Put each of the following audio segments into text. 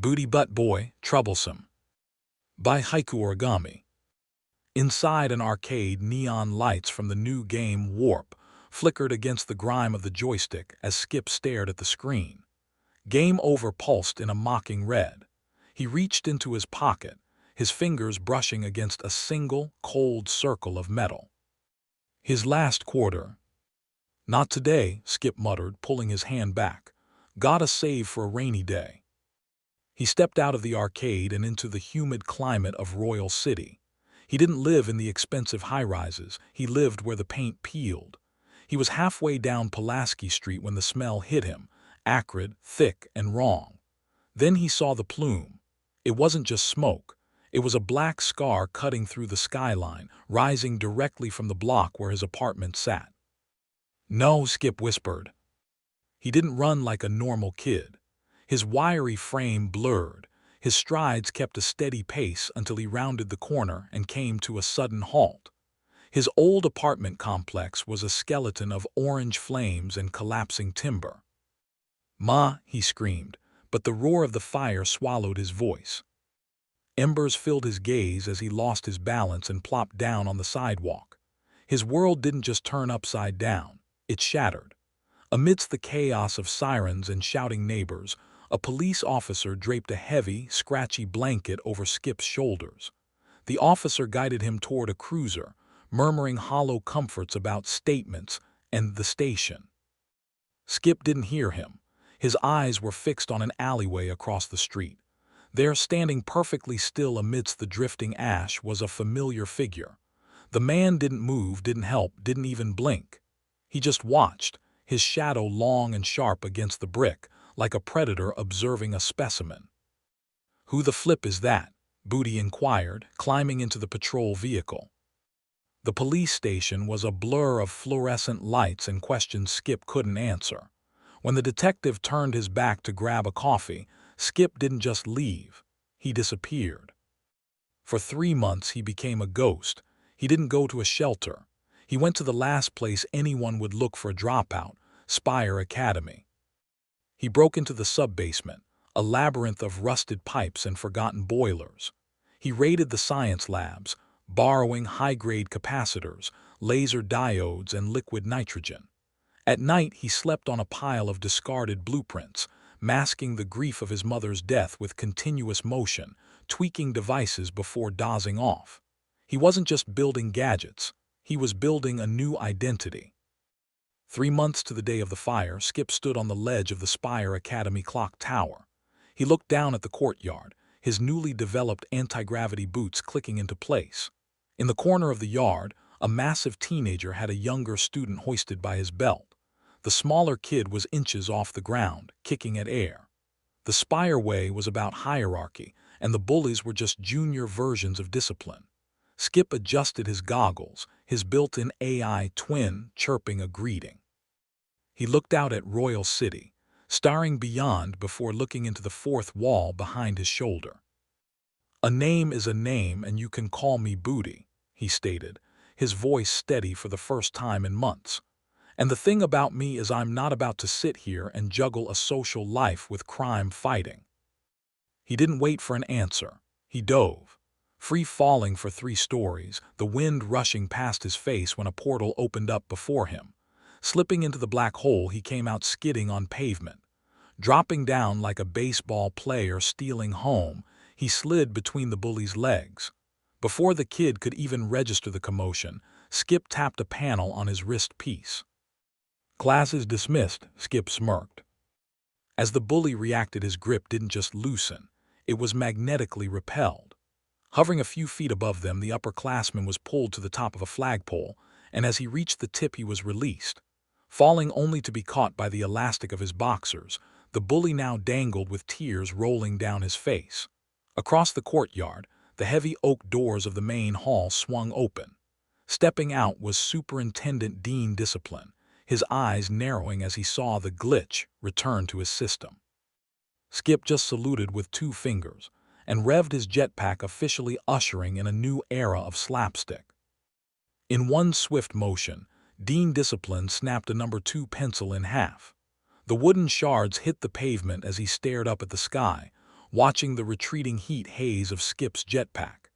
Booty Butt Boy, Troublesome. By Haiku Origami. Inside an arcade, neon lights from the new game Warp flickered against the grime of the joystick as Skip stared at the screen. Game Over pulsed in a mocking red. He reached into his pocket, his fingers brushing against a single, cold circle of metal. His last quarter. Not today, Skip muttered, pulling his hand back. Gotta save for a rainy day. He stepped out of the arcade and into the humid climate of Royal City. He didn't live in the expensive high-rises, he lived where the paint peeled. He was halfway down Pulaski Street when the smell hit him, acrid, thick, and wrong. Then he saw the plume. It wasn't just smoke. It was a black scar cutting through the skyline, rising directly from the block where his apartment sat. No, Skip whispered. He didn't run like a normal kid. His wiry frame blurred. His strides kept a steady pace until he rounded the corner and came to a sudden halt. His old apartment complex was a skeleton of orange flames and collapsing timber. "Ma," he screamed, but the roar of the fire swallowed his voice. Embers filled his gaze as he lost his balance and plopped down on the sidewalk. His world didn't just turn upside down, it shattered. Amidst the chaos of sirens and shouting neighbors, a police officer draped a heavy, scratchy blanket over Skip's shoulders. The officer guided him toward a cruiser, murmuring hollow comforts about statements and the station. Skip didn't hear him. His eyes were fixed on an alleyway across the street. There, standing perfectly still amidst the drifting ash, was a familiar figure. The man didn't move, didn't help, didn't even blink. He just watched, his shadow long and sharp against the brick, like a predator observing a specimen. "Who the flip is that?" Booty inquired, climbing into the patrol vehicle. The police station was a blur of fluorescent lights and questions Skip couldn't answer. When the detective turned his back to grab a coffee, Skip didn't just leave, he disappeared. For 3 months he became a ghost. He didn't go to a shelter. He went to the last place anyone would look for a dropout, Spire Academy. He broke into the sub-basement, a labyrinth of rusted pipes and forgotten boilers. He raided the science labs, borrowing high-grade capacitors, laser diodes, and liquid nitrogen. At night he slept on a pile of discarded blueprints, masking the grief of his mother's death with continuous motion, tweaking devices before dozing off. He wasn't just building gadgets, he was building a new identity. 3 months to the day of the fire, Skip stood on the ledge of the Spire Academy clock tower. He looked down at the courtyard, his newly developed anti-gravity boots clicking into place. In the corner of the yard, a massive teenager had a younger student hoisted by his belt. The smaller kid was inches off the ground, kicking at air. The Spire way was about hierarchy, and the bullies were just junior versions of discipline. Skip adjusted his goggles, his built-in AI twin chirping a greeting. He looked out at Royal City, staring beyond before looking into the fourth wall behind his shoulder. "A name is a name, and you can call me Booty," he stated, his voice steady for the first time in months. "And the thing about me is I'm not about to sit here and juggle a social life with crime fighting." He didn't wait for an answer. He dove. Free-falling for 3 stories, the wind rushing past his face when a portal opened up before him. Slipping into the black hole, he came out skidding on pavement. Dropping down like a baseball player stealing home, he slid between the bully's legs. Before the kid could even register the commotion, Skip tapped a panel on his wrist piece. "Class is dismissed," Skip smirked. As the bully reacted, his grip didn't just loosen, it was magnetically repelled. Hovering a few feet above them, the upperclassman was pulled to the top of a flagpole, and as he reached the tip he was released. Falling only to be caught by the elastic of his boxers, the bully now dangled with tears rolling down his face. Across the courtyard, the heavy oak doors of the main hall swung open. Stepping out was Superintendent Dean Discipline, his eyes narrowing as he saw the glitch return to his system. Skip just saluted with 2 fingers, and revved his jetpack, officially ushering in a new era of slapstick. In one swift motion, Dean Discipline snapped a number 2 pencil in half. The wooden shards hit the pavement as he stared up at the sky, watching the retreating heat haze of Skip's jetpack.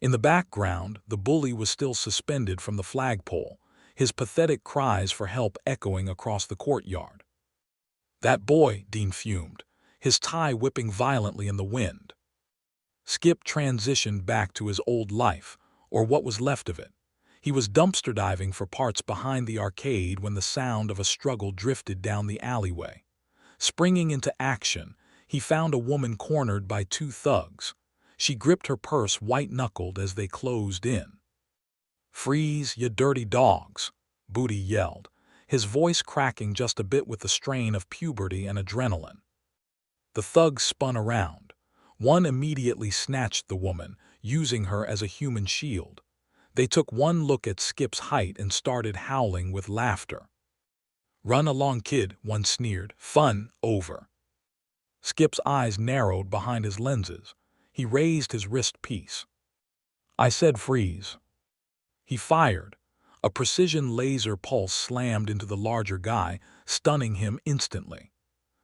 In the background, the bully was still suspended from the flagpole, his pathetic cries for help echoing across the courtyard. "That boy," Dean fumed, his tie whipping violently in the wind. Skip transitioned back to his old life, or what was left of it. He was dumpster diving for parts behind the arcade when the sound of a struggle drifted down the alleyway. Springing into action, he found a woman cornered by two thugs. She gripped her purse white-knuckled as they closed in. "Freeze, you dirty dogs," Booty yelled, his voice cracking just a bit with the strain of puberty and adrenaline. The thugs spun around. One immediately snatched the woman, using her as a human shield. They took one look at Skip's height and started howling with laughter. "Run along, kid," one sneered. "Fun over." Skip's eyes narrowed behind his lenses. He raised his wrist piece. "I said freeze." He fired. A precision laser pulse slammed into the larger guy, stunning him instantly.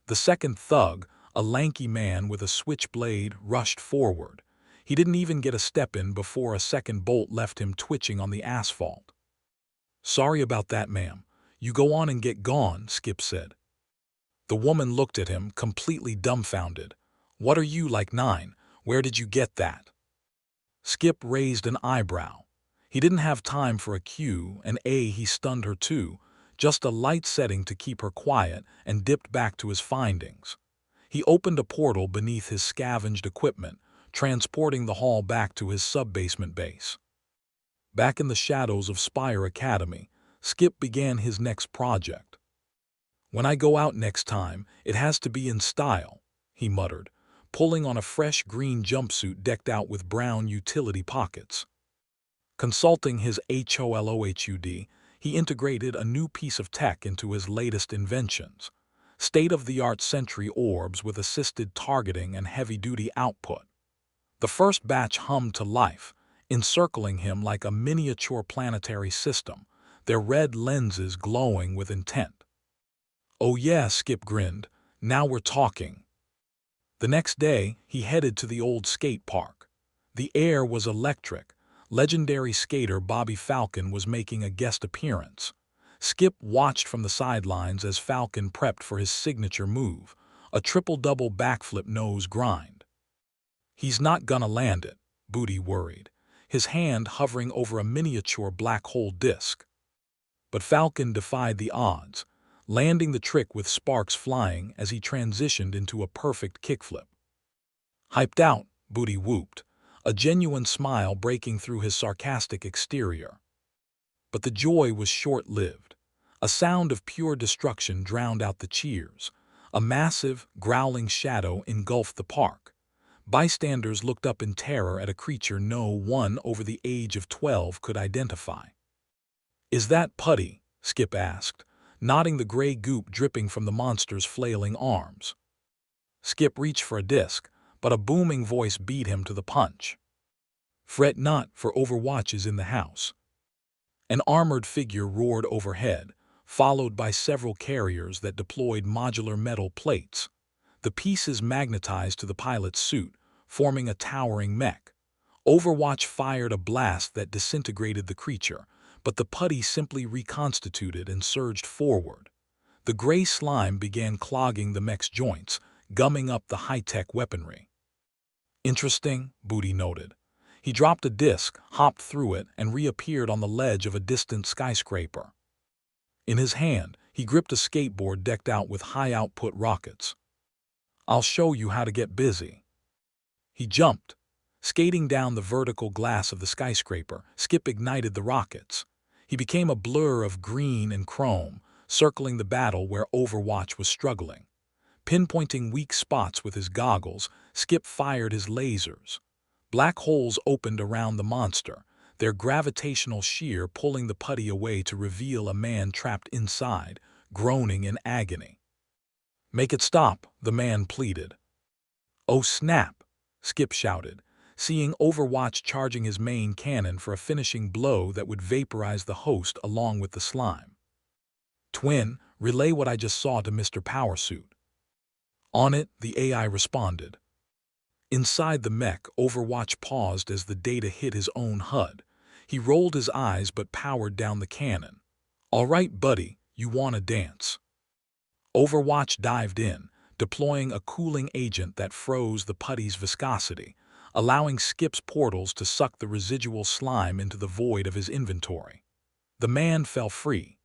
The second thug, a lanky man with a switchblade, rushed forward. He didn't even get a step in before a second bolt left him twitching on the asphalt. "Sorry about that, ma'am. You go on and get gone," Skip said. The woman looked at him, completely dumbfounded. "What are you, like 9? Where did you get that?" Skip raised an eyebrow. He didn't have time for a Q and A. He stunned her too, just a light setting to keep her quiet, and dipped back to his findings. He opened a portal beneath his scavenged equipment, transporting the haul back to his sub-basement base. Back in the shadows of Spire Academy, Skip began his next project. "When I go out next time, it has to be in style," he muttered, pulling on a fresh green jumpsuit decked out with brown utility pockets. Consulting his HOLOHUD, he integrated a new piece of tech into his latest inventions: state-of-the-art sentry orbs with assisted targeting and heavy-duty output. The first batch hummed to life, encircling him like a miniature planetary system, their red lenses glowing with intent. "Oh yeah," Skip grinned, "now we're talking." The next day, he headed to the old skate park. The air was electric. Legendary skater Bobby Falcon was making a guest appearance. Skip watched from the sidelines as Falcon prepped for his signature move, a triple-double backflip nose grind. "He's not gonna land it," Booty worried, his hand hovering over a miniature black hole disc. But Falcon defied the odds, landing the trick with sparks flying as he transitioned into a perfect kickflip. "Hyped out," Booty whooped, a genuine smile breaking through his sarcastic exterior. But the joy was short-lived. A sound of pure destruction drowned out the cheers. A massive, growling shadow engulfed the park. Bystanders looked up in terror at a creature no one over the age of 12 could identify. "Is that putty?" Skip asked, nodding the gray goop dripping from the monster's flailing arms. Skip reached for a disc, but a booming voice beat him to the punch. "Fret not, for Overwatch is in the house." An armored figure roared overhead, followed by several carriers that deployed modular metal plates. The pieces magnetized to the pilot's suit, forming a towering mech. Overwatch fired a blast that disintegrated the creature, but the putty simply reconstituted and surged forward. The gray slime began clogging the mech's joints, gumming up the high-tech weaponry. "Interesting," Booty noted. He dropped a disc, hopped through it, and reappeared on the ledge of a distant skyscraper. In his hand, he gripped a skateboard decked out with high-output rockets. "I'll show you how to get busy." He jumped. Skating down the vertical glass of the skyscraper, Skip ignited the rockets. He became a blur of green and chrome, circling the battle where Overwatch was struggling. Pinpointing weak spots with his goggles, Skip fired his lasers. Black holes opened around the monster, their gravitational shear pulling the putty away to reveal a man trapped inside, groaning in agony. "Make it stop," the man pleaded. "Oh snap!" Skip shouted, seeing Overwatch charging his main cannon for a finishing blow that would vaporize the host along with the slime. "Twin, relay what I just saw to Mr. Powersuit." "On it," the AI responded. Inside the mech, Overwatch paused as the data hit his own HUD. He rolled his eyes but powered down the cannon. "All right, buddy, you want to dance?" Overwatch dived in, deploying a cooling agent that froze the putty's viscosity, allowing Skip's portals to suck the residual slime into the void of his inventory. The man fell free.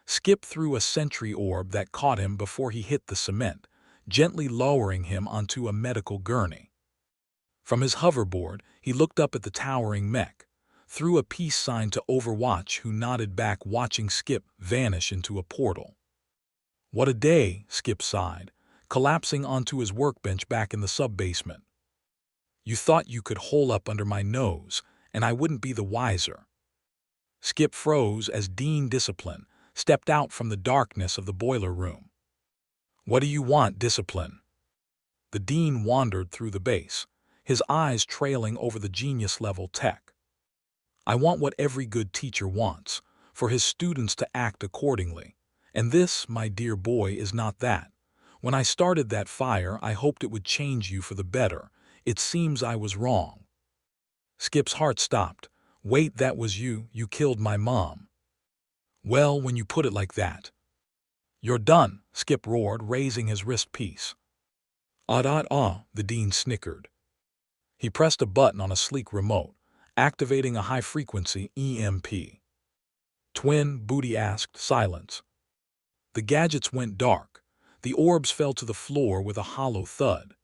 Skip threw a sentry orb that caught him before he hit the cement, gently lowering him onto a medical gurney. From his hoverboard, he looked up at the towering mech, threw a peace sign to Overwatch, who nodded back, watching Skip vanish into a portal. "What a day," Skip sighed, collapsing onto his workbench back in the sub-basement. "You thought you could hole up under my nose, and I wouldn't be the wiser." Skip froze as Dean Discipline stepped out from the darkness of the boiler room. "What do you want, Discipline?" The dean wandered through the base, his eyes trailing over the genius-level tech. "I want what every good teacher wants, for his students to act accordingly. And this, my dear boy, is not that. When I started that fire, I hoped it would change you for the better. It seems I was wrong." Skip's heart stopped. "Wait, that was you? You killed my mom." "Well, when you put it like that." "You're done," Skip roared, raising his wrist piece. The dean snickered. He pressed a button on a sleek remote, activating a high-frequency EMP. "Twin," Booty asked. "Silence." The gadgets went dark. The orbs fell to the floor with a hollow thud.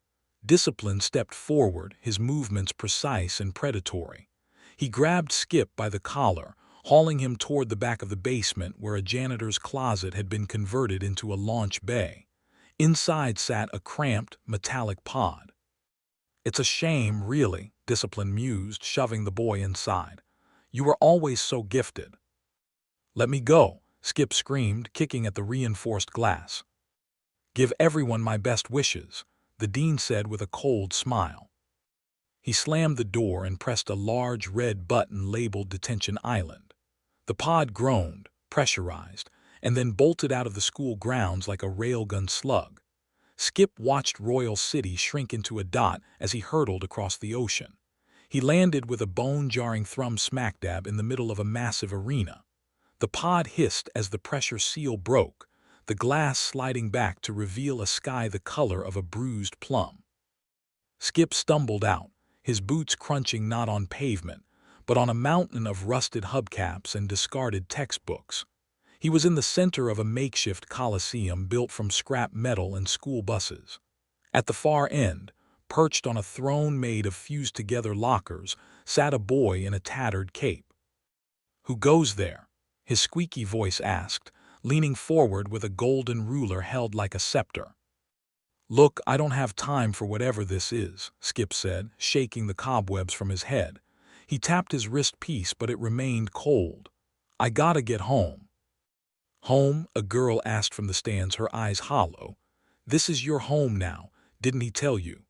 Discipline stepped forward, his movements precise and predatory. He grabbed Skip by the collar, hauling him toward the back of the basement where a janitor's closet had been converted into a launch bay. Inside sat a cramped, metallic pod. "It's a shame, really," Discipline mused, shoving the boy inside. "You were always so gifted." "Let me go," Skip screamed, kicking at the reinforced glass. "Give everyone my best wishes," the dean said with a cold smile. He slammed the door and pressed a large red button labeled Detention Island. The pod groaned, pressurized, and then bolted out of the school grounds like a railgun slug. Skip watched Royal City shrink into a dot as he hurtled across the ocean. He landed with a bone-jarring thrum smack dab in the middle of a massive arena. The pod hissed as the pressure seal broke, the glass sliding back to reveal a sky the color of a bruised plum. Skip stumbled out, his boots crunching not on pavement, but on a mountain of rusted hubcaps and discarded textbooks. He was in the center of a makeshift coliseum built from scrap metal and school buses. At the far end, perched on a throne made of fused-together lockers, sat a boy in a tattered cape. "Who goes there?" his squeaky voice asked, leaning forward with a golden ruler held like a scepter. "Look, I don't have time for whatever this is," Skip said, shaking the cobwebs from his head. He tapped his wrist piece, but it remained cold. "I gotta get home." "Home?" a girl asked from the stands, her eyes hollow. "This is your home now, didn't he tell you?"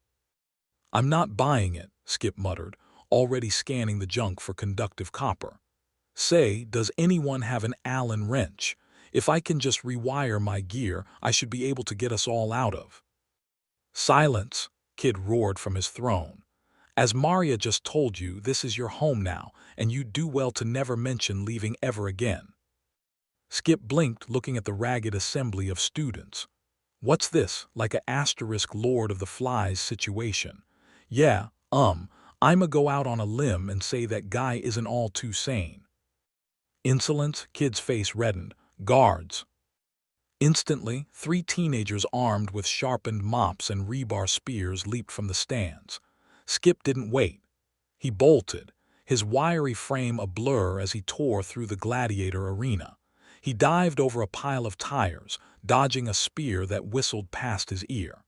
"I'm not buying it," Skip muttered, already scanning the junk for conductive copper. "Say, does anyone have an Allen wrench? If I can just rewire my gear, I should be able to get us all out of." "Silence!" Kid roared from his throne. "As Maria just told you, this is your home now, and you'd do well to never mention leaving ever again." Skip blinked, looking at the ragged assembly of students. "What's this, like a asterisk Lord of the Flies situation?" "Yeah, I'ma go out on a limb and say that guy isn't all too sane." "Insolence?" Kid's face reddened. "Guards!" Instantly, 3 teenagers armed with sharpened mops and rebar spears leaped from the stands. Skip didn't wait. He bolted, his wiry frame a blur as he tore through the gladiator arena. He dived over a pile of tires, dodging a spear that whistled past his ear.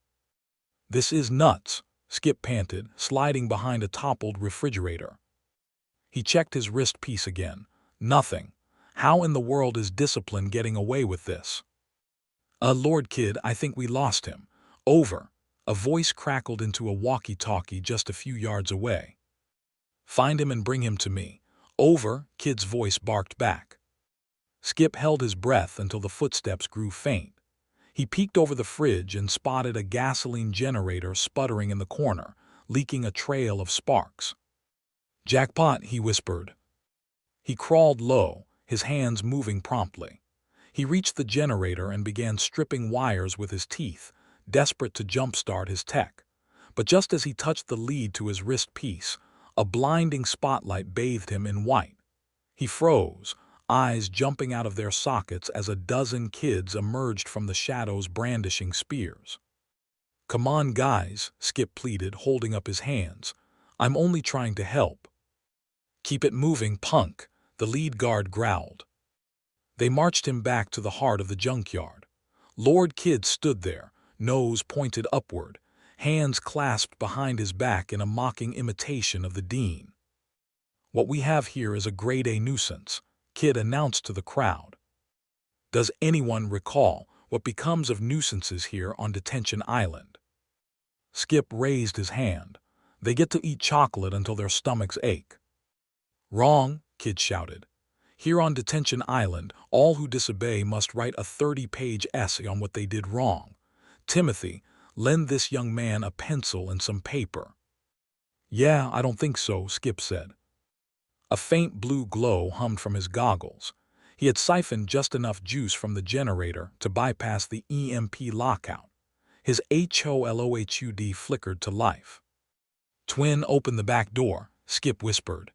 "This is nuts," Skip panted, sliding behind a toppled refrigerator. He checked his wrist piece again. Nothing. How in the world is Discipline getting away with this? Lord Kid, I think we lost him." "Over." A voice crackled into a walkie-talkie just a few yards away. "Find him and bring him to me." "Over," Kid's voice barked back. Skip held his breath until the footsteps grew faint. He peeked over the fridge and spotted a gasoline generator sputtering in the corner, leaking a trail of sparks. "Jackpot," he whispered. He crawled low, his hands moving promptly. He reached the generator and began stripping wires with his teeth, desperate to jumpstart his tech. But just as he touched the lead to his wrist piece, a blinding spotlight bathed him in white. He froze, eyes jumping out of their sockets as a dozen kids emerged from the shadows brandishing spears. "Come on, guys," Skip pleaded, holding up his hands. "I'm only trying to help." "Keep it moving, punk," the lead guard growled. They marched him back to the heart of the junkyard. Lord Kidd stood there, nose pointed upward, hands clasped behind his back in a mocking imitation of the dean. "What we have here is a grade A nuisance," Kidd announced to the crowd. "Does anyone recall what becomes of nuisances here on Detention Island?" Skip raised his hand. "They get to eat chocolate until their stomachs ache." "Wrong," Kidd shouted. "Here on Detention Island, all who disobey must write a 30-page essay on what they did wrong. Timothy, lend this young man a pencil and some paper." "Yeah, I don't think so," Skip said. A faint blue glow hummed from his goggles. He had siphoned just enough juice from the generator to bypass the EMP lockout. His HOLOHUD flickered to life. "Twin, open the back door," Skip whispered.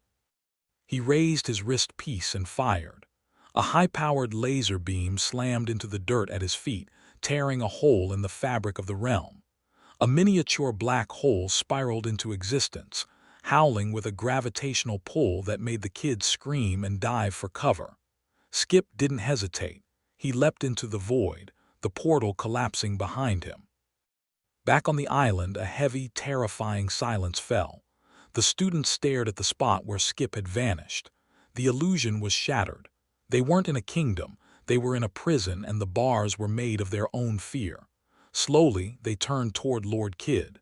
He raised his wrist piece and fired. A high-powered laser beam slammed into the dirt at his feet, tearing a hole in the fabric of the realm. A miniature black hole spiraled into existence, howling with a gravitational pull that made the kids scream and dive for cover. Skip didn't hesitate. He leapt into the void, the portal collapsing behind him. Back on the island, a heavy, terrifying silence fell. The students stared at the spot where Skip had vanished. The illusion was shattered. They weren't in a kingdom, they were in a prison, and the bars were made of their own fear. Slowly, they turned toward Lord Kidd.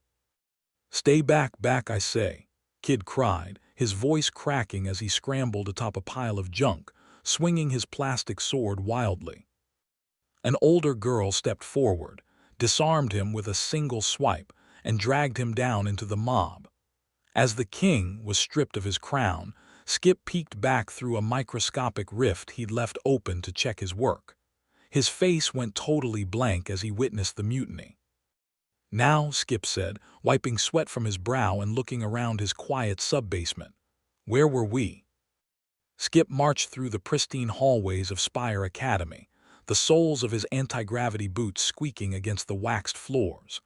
"Stay back, I say," Kidd cried, his voice cracking as he scrambled atop a pile of junk, swinging his plastic sword wildly. An older girl stepped forward, disarmed him with a single swipe, and dragged him down into the mob. As the king was stripped of his crown, Skip peeked back through a microscopic rift he'd left open to check his work. His face went totally blank as he witnessed the mutiny. "Now," Skip said, wiping sweat from his brow and looking around his quiet sub-basement. "Where were we?" Skip marched through the pristine hallways of Spire Academy, the soles of his anti-gravity boots squeaking against the waxed floors.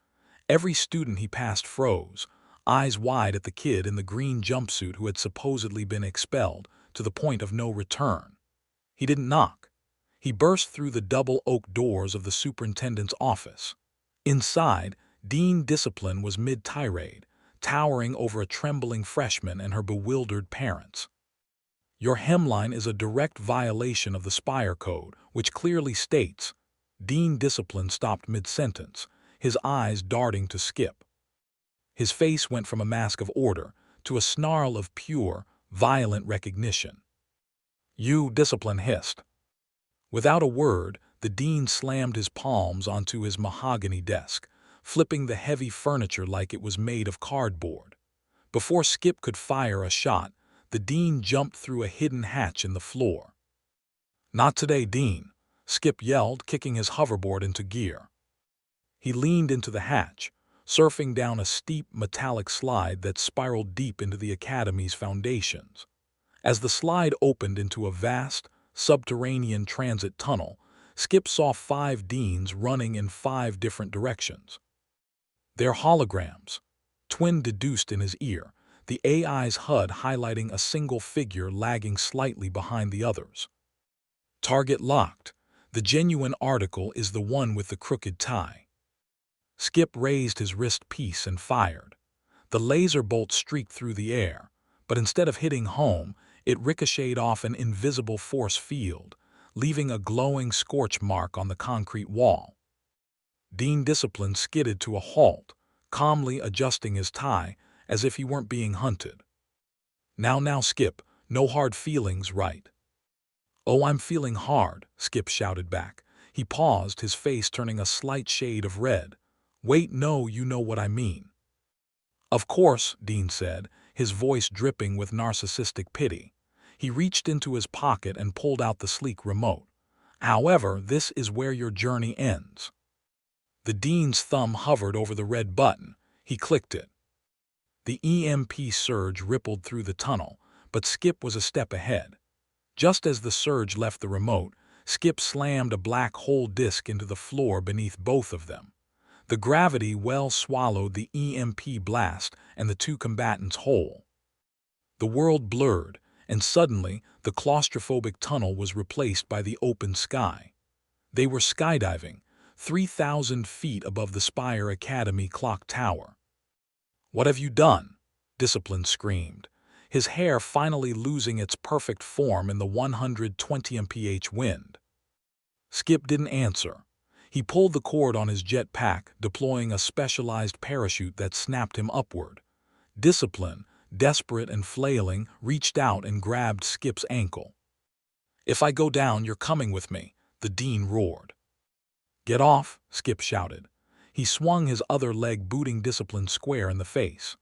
Every student he passed froze, eyes wide at the kid in the green jumpsuit who had supposedly been expelled, to the point of no return. He didn't knock. He burst through the double oak doors of the superintendent's office. Inside, Dean Discipline was mid-tirade, towering over a trembling freshman and her bewildered parents. "Your hemline is a direct violation of the Spire Code, which clearly states—" Dean Discipline stopped mid-sentence, his eyes darting to Skip. His face went from a mask of order to a snarl of pure, violent recognition. "You," Discipline hissed. Without a word, the dean slammed his palms onto his mahogany desk, flipping the heavy furniture like it was made of cardboard. Before Skip could fire a shot, the dean jumped through a hidden hatch in the floor. "Not today, Dean," Skip yelled, kicking his hoverboard into gear. He leaned into the hatch, surfing down a steep metallic slide that spiraled deep into the academy's foundations. As the slide opened into a vast, subterranean transit tunnel, Skip saw 5 deans running in 5 different directions. "They're holograms," Twin deduced in his ear, the AI's HUD highlighting a single figure lagging slightly behind the others. "Target locked. The genuine article is the one with the crooked tie." Skip raised his wrist piece and fired. The laser bolt streaked through the air, but instead of hitting home, it ricocheted off an invisible force field, leaving a glowing scorch mark on the concrete wall. Dean Discipline skidded to a halt, calmly adjusting his tie as if he weren't being hunted. Now, Skip, no hard feelings, right?" "Oh, I'm feeling hard," Skip shouted back. He paused, his face turning a slight shade of red. "Wait, no, you know what I mean." Of course, Dean said, his voice dripping with narcissistic pity. He reached into his pocket and pulled out the sleek remote. However, this is where your journey ends. The Dean's thumb hovered over the red button. He clicked it. The EMP surge rippled through the tunnel, but Skip was a step ahead. Just as the surge left the remote, Skip slammed a black hole disk into the floor beneath both of them. The gravity well swallowed the EMP blast and the two combatants whole. The world blurred, and suddenly the claustrophobic tunnel was replaced by the open sky. They were skydiving, 3,000 feet above the Spire Academy clock tower. "What have you done?" Discipline screamed, his hair finally losing its perfect form in the 120 mph wind. Skip didn't answer. He pulled the cord on his jetpack, deploying a specialized parachute that snapped him upward. Discipline, desperate and flailing, reached out and grabbed Skip's ankle. "If I go down, you're coming with me," the Dean roared. "Get off," Skip shouted. He swung his other leg, booting Discipline square in the face.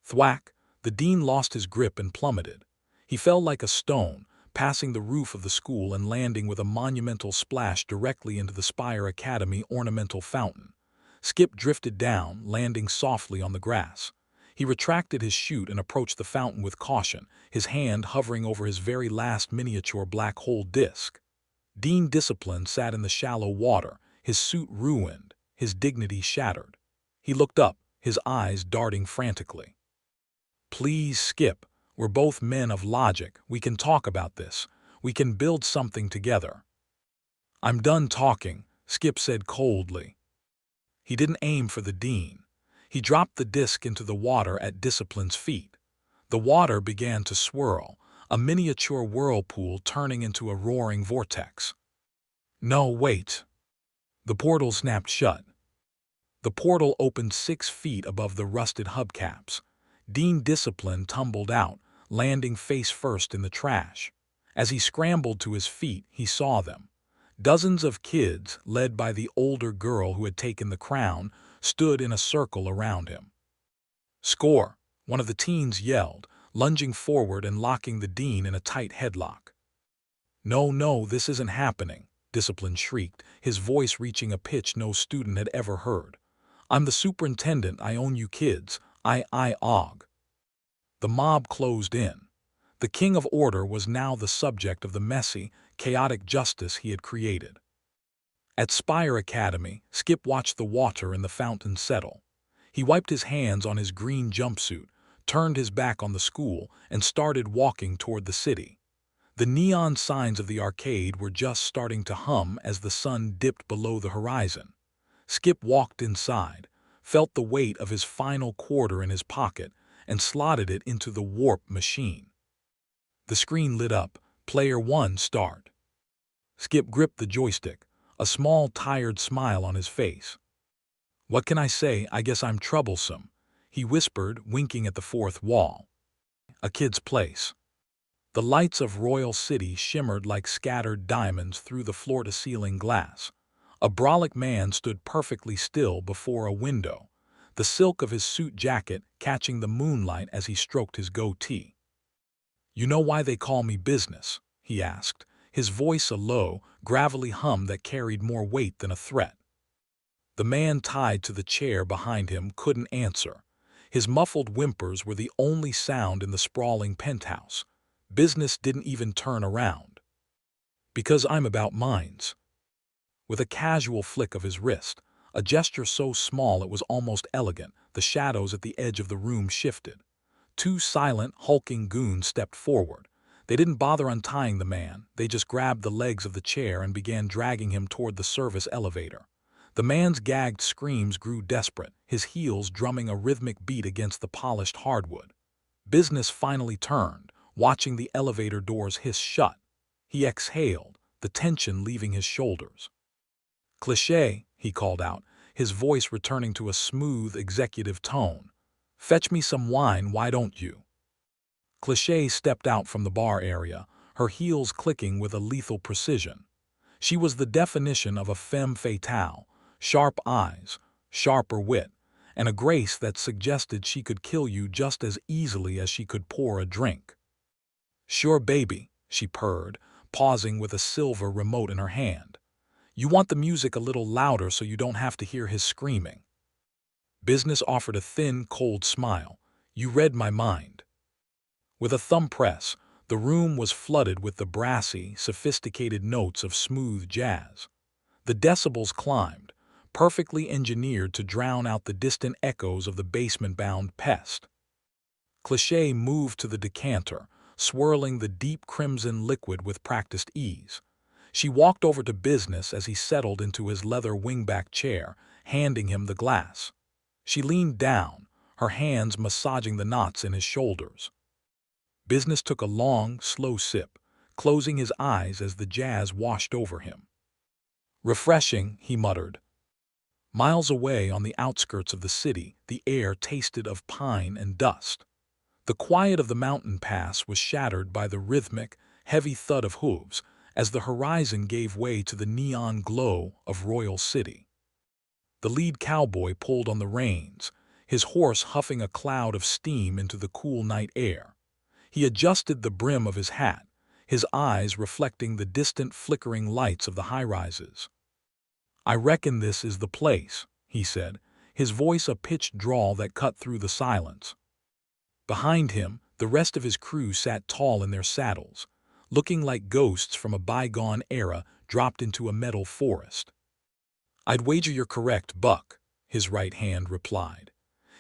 Thwack! The Dean lost his grip and plummeted. He fell like a stone, passing the roof of the school and landing with a monumental splash directly into the Spire Academy ornamental fountain. Skip drifted down, landing softly on the grass. He retracted his chute and approached the fountain with caution, his hand hovering over his very last miniature black hole disk. Dean Discipline sat in the shallow water, his suit ruined, his dignity shattered. He looked up, his eyes darting frantically. "Please, Skip. We're both men of logic. We can talk about this. We can build something together." "I'm done talking," Skip said coldly. He didn't aim for the Dean. He dropped the disc into the water at Discipline's feet. The water began to swirl, a miniature whirlpool turning into a roaring vortex. "No, wait." The portal snapped shut. The portal opened 6 feet above the rusted hubcaps. Dean Discipline tumbled out, landing face first in the trash. As he scrambled to his feet, he saw them. Dozens of kids, led by the older girl who had taken the crown, stood in a circle around him. "Score!" one of the teens yelled, lunging forward and locking the Dean in a tight headlock. "No, no, this isn't happening," Discipline shrieked, his voice reaching a pitch no student had ever heard. "I'm the superintendent. I own you kids. Og." The mob closed in. The king of order was now the subject of the messy, chaotic justice he had created. At Spire Academy, Skip watched the water in the fountain settle. He wiped his hands on his green jumpsuit, turned his back on the school, and started walking toward the city. The neon signs of the arcade were just starting to hum as the sun dipped below the horizon. Skip walked inside, felt the weight of his final quarter in his pocket, and slotted it into the warp machine. The screen lit up. Player 1, start. Skip gripped the joystick, a small, tired smile on his face. "What can I say? I guess I'm troublesome," he whispered, winking at the fourth wall. A kid's place. The lights of Royal City shimmered like scattered diamonds through the floor-to-ceiling glass. A brolic man stood perfectly still before a window, the silk of his suit jacket catching the moonlight as he stroked his goatee. "You know why they call me Business?" he asked, his voice a low, gravelly hum that carried more weight than a threat. The man tied to the chair behind him couldn't answer. His muffled whimpers were the only sound in the sprawling penthouse. Business didn't even turn around. "Because I'm about minds." With a casual flick of his wrist, a gesture so small it was almost elegant, the shadows at the edge of the room shifted. 2 silent, hulking goons stepped forward. They didn't bother untying the man, they just grabbed the legs of the chair and began dragging him toward the service elevator. The man's gagged screams grew desperate, his heels drumming a rhythmic beat against the polished hardwood. Business finally turned, watching the elevator doors hiss shut. He exhaled, the tension leaving his shoulders. "Cliché," he called out, his voice returning to a smooth, executive tone. "Fetch me some wine, why don't you?" Cliché stepped out from the bar area, her heels clicking with a lethal precision. She was the definition of a femme fatale, sharp eyes, sharper wit, and a grace that suggested she could kill you just as easily as she could pour a drink. "Sure, baby," she purred, pausing with a silver remote in her hand. "You want the music a little louder so you don't have to hear his screaming." Business offered a thin, cold smile. "You read my mind." With a thumb press, the room was flooded with the brassy, sophisticated notes of smooth jazz. The decibels climbed, perfectly engineered to drown out the distant echoes of the basement-bound pest. Cliché moved to the decanter, swirling the deep crimson liquid with practiced ease. She walked over to Business as he settled into his leather wingback chair, handing him the glass. She leaned down, her hands massaging the knots in his shoulders. Business took a long, slow sip, closing his eyes as the jazz washed over him. "Refreshing," he muttered. Miles away on the outskirts of the city, the air tasted of pine and dust. The quiet of the mountain pass was shattered by the rhythmic, heavy thud of hooves as the horizon gave way to the neon glow of Royal City. The lead cowboy pulled on the reins, his horse huffing a cloud of steam into the cool night air. He adjusted the brim of his hat, his eyes reflecting the distant flickering lights of the high-rises. "I reckon this is the place," he said, his voice a pitched drawl that cut through the silence. Behind him, the rest of his crew sat tall in their saddles, looking like ghosts from a bygone era dropped into a metal forest. "I'd wager you're correct, Buck," his right hand replied.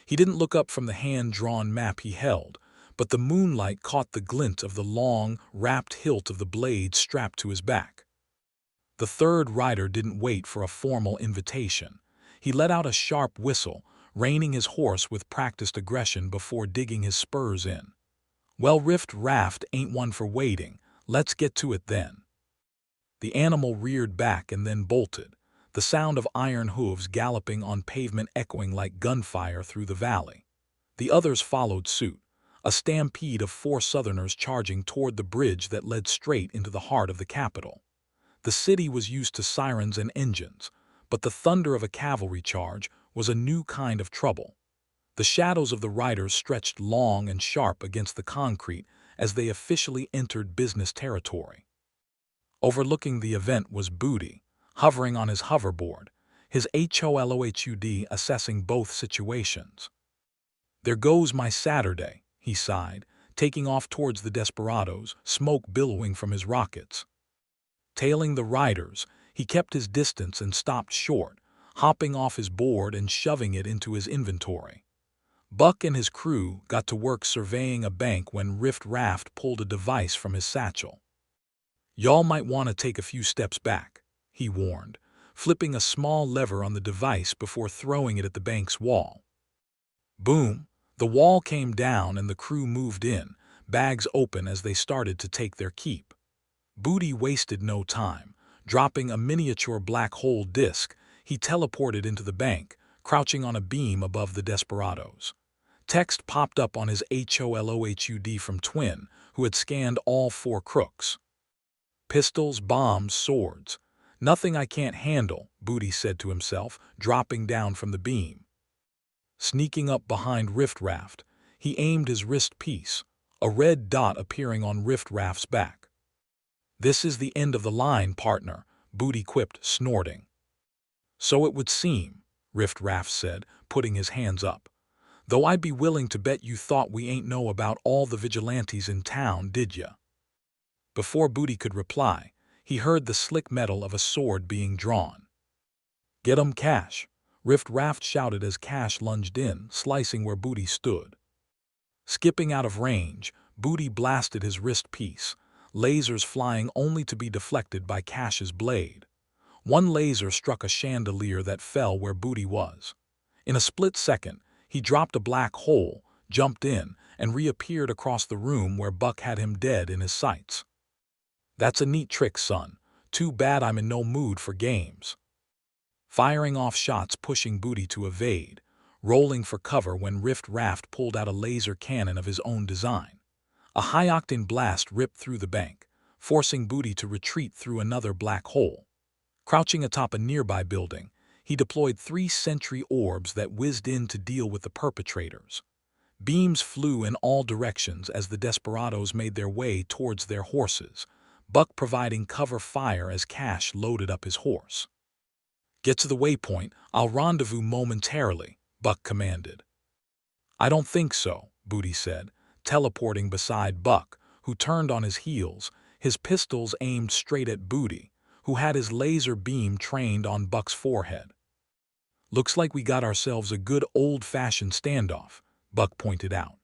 He didn't look up from the hand-drawn map he held, but the moonlight caught the glint of the long, wrapped hilt of the blade strapped to his back. The third rider didn't wait for a formal invitation. He let out a sharp whistle, reining his horse with practiced aggression before digging his spurs in. "Well, Rift Raft ain't one for waiting. Let's get to it then." The animal reared back and then bolted, the sound of iron hooves galloping on pavement echoing like gunfire through the valley. The others followed suit, a stampede of 4 Southerners charging toward the bridge that led straight into the heart of the capital. The city was used to sirens and engines, but the thunder of a cavalry charge was a new kind of trouble. The shadows of the riders stretched long and sharp against the concrete as they officially entered business territory. Overlooking the event was Booty, hovering on his hoverboard, his HOLOHUD assessing both situations. "There goes my Saturday," he sighed, taking off towards the desperados, smoke billowing from his rockets. Tailing the riders, he kept his distance and stopped short, hopping off his board and shoving it into his inventory. Buck and his crew got to work surveying a bank when Rift Raft pulled a device from his satchel. "Y'all might want to take a few steps back," he warned, flipping a small lever on the device before throwing it at the bank's wall. Boom! The wall came down and the crew moved in, bags open as they started to take their keep. Booty wasted no time. Dropping a miniature black hole disc, he teleported into the bank, crouching on a beam above the desperados. Text popped up on his HOLOHUD from Twin, who had scanned all 4 crooks. "Pistols, bombs, swords. Nothing I can't handle," Booty said to himself, dropping down from the beam. Sneaking up behind Rift Raft, he aimed his wrist piece, a red dot appearing on Rift Raft's back. "This is the end of the line, partner," Booty quipped, snorting. "So it would seem," Rift Raft said, putting his hands up. "Though I'd be willing to bet you thought we ain't know about all the vigilantes in town, did ya?" Before Booty could reply, he heard the slick metal of a sword being drawn. "Get 'em, Cash," Rift Raft shouted as Cash lunged in, slicing where Booty stood. Skipping out of range, Booty blasted his wrist piece, lasers flying only to be deflected by Cash's blade. One laser struck a chandelier that fell where Booty was. In a split second, he dropped a black hole, jumped in, and reappeared across the room where Buck had him dead in his sights. "That's a neat trick, son. Too bad I'm in no mood for games." Firing off shots pushing Booty to evade, rolling for cover when Rift Raft pulled out a laser cannon of his own design. A high-octane blast ripped through the bank, forcing Booty to retreat through another black hole. Crouching atop a nearby building, He deployed 3 sentry orbs that whizzed in to deal with the perpetrators. Beams flew in all directions as the desperados made their way towards their horses, Buck providing cover fire as Cash loaded up his horse. "Get to the waypoint, I'll rendezvous momentarily," Buck commanded. "I don't think so," Booty said, teleporting beside Buck, who turned on his heels, his pistols aimed straight at Booty, who had his laser beam trained on Buck's forehead. "Looks like we got ourselves a good old-fashioned standoff," Buck pointed out.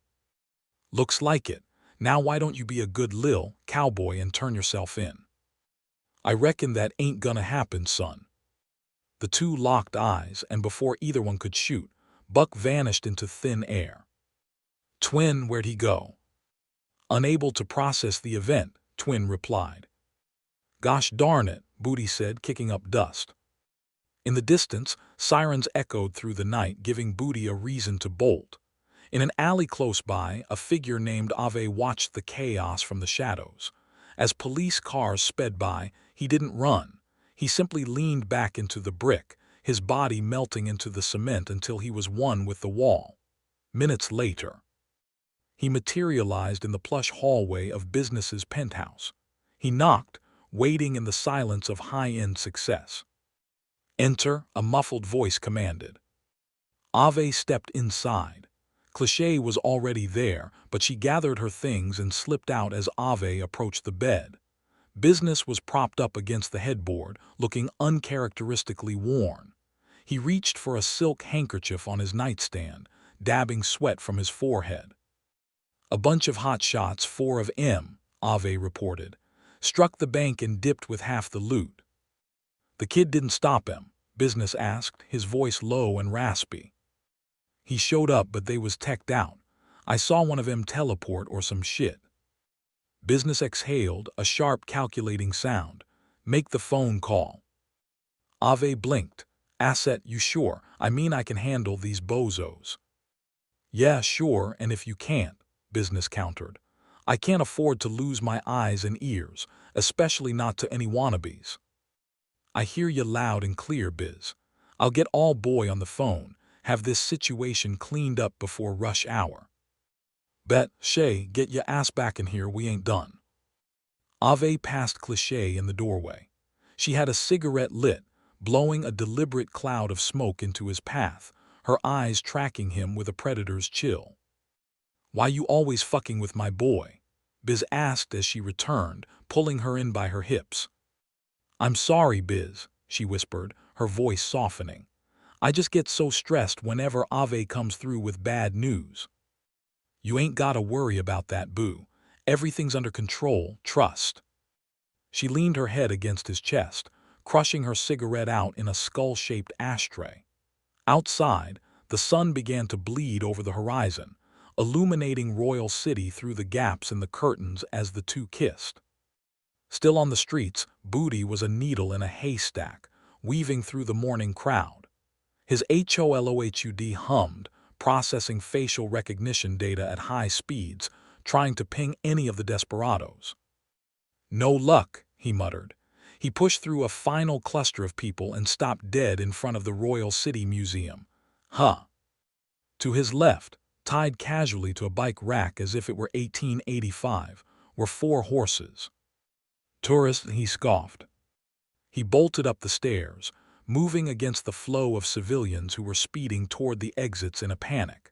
"Looks like it. Now why don't you be a good lil' cowboy and turn yourself in?" "I reckon that ain't gonna happen, son." The two locked eyes, and before either one could shoot, Buck vanished into thin air. "Twin, where'd he go?" "Unable to process the event," Twin replied. "Gosh darn it," Booty said, kicking up dust. In the distance, sirens echoed through the night, giving Booty a reason to bolt. In an alley close by, a figure named Ave watched the chaos from the shadows. As police cars sped by, he didn't run. He simply leaned back into the brick, his body melting into the cement until he was one with the wall. Minutes later, he materialized in the plush hallway of business's penthouse. He knocked, waiting in the silence of high-end success. "Enter," a muffled voice commanded. Ave stepped inside. Cliché was already there, but she gathered her things and slipped out as Ave approached the bed. Business was propped up against the headboard, looking uncharacteristically worn. He reached for a silk handkerchief on his nightstand, dabbing sweat from his forehead. "A bunch of hot shots, 4 of 'em," Ave reported. "Struck the bank and dipped with half the loot." "The kid didn't stop him?" Business asked, his voice low and raspy. "He showed up, but they was teched out. I saw one of 'em teleport or some shit." Business exhaled, a sharp calculating sound. "Make the phone call." Ave blinked. "Asset, you sure? I mean, I can handle these bozos." "Yeah, sure, and if you can't," Business countered. "I can't afford to lose my eyes and ears, especially not to any wannabes." "I hear you loud and clear, Biz. I'll get all boy on the phone, have this situation cleaned up before rush hour." "Bet, Shay, get your ass back in here, we ain't done." Ave passed Cliché in the doorway. She had a cigarette lit, blowing a deliberate cloud of smoke into his path, her eyes tracking him with a predator's chill. "Why you always fucking with my boy?" Biz asked as she returned, pulling her in by her hips. "I'm sorry, Biz," she whispered, her voice softening. "I just get so stressed whenever Ave comes through with bad news." "You ain't gotta worry about that, boo. Everything's under control, trust." She leaned her head against his chest, crushing her cigarette out in a skull-shaped ashtray. Outside, the sun began to bleed over the horizon, illuminating Royal City through the gaps in the curtains as the two kissed. Still on the streets, Booty was a needle in a haystack, weaving through the morning crowd. His HOLOHUD hummed, processing facial recognition data at high speeds, trying to ping any of the desperados. "No luck," he muttered. He pushed through a final cluster of people and stopped dead in front of the Royal City Museum. Huh. To his left, tied casually to a bike rack as if it were 1885, were 4 horses. "Tourists," he scoffed. He bolted up the stairs, moving against the flow of civilians who were speeding toward the exits in a panic.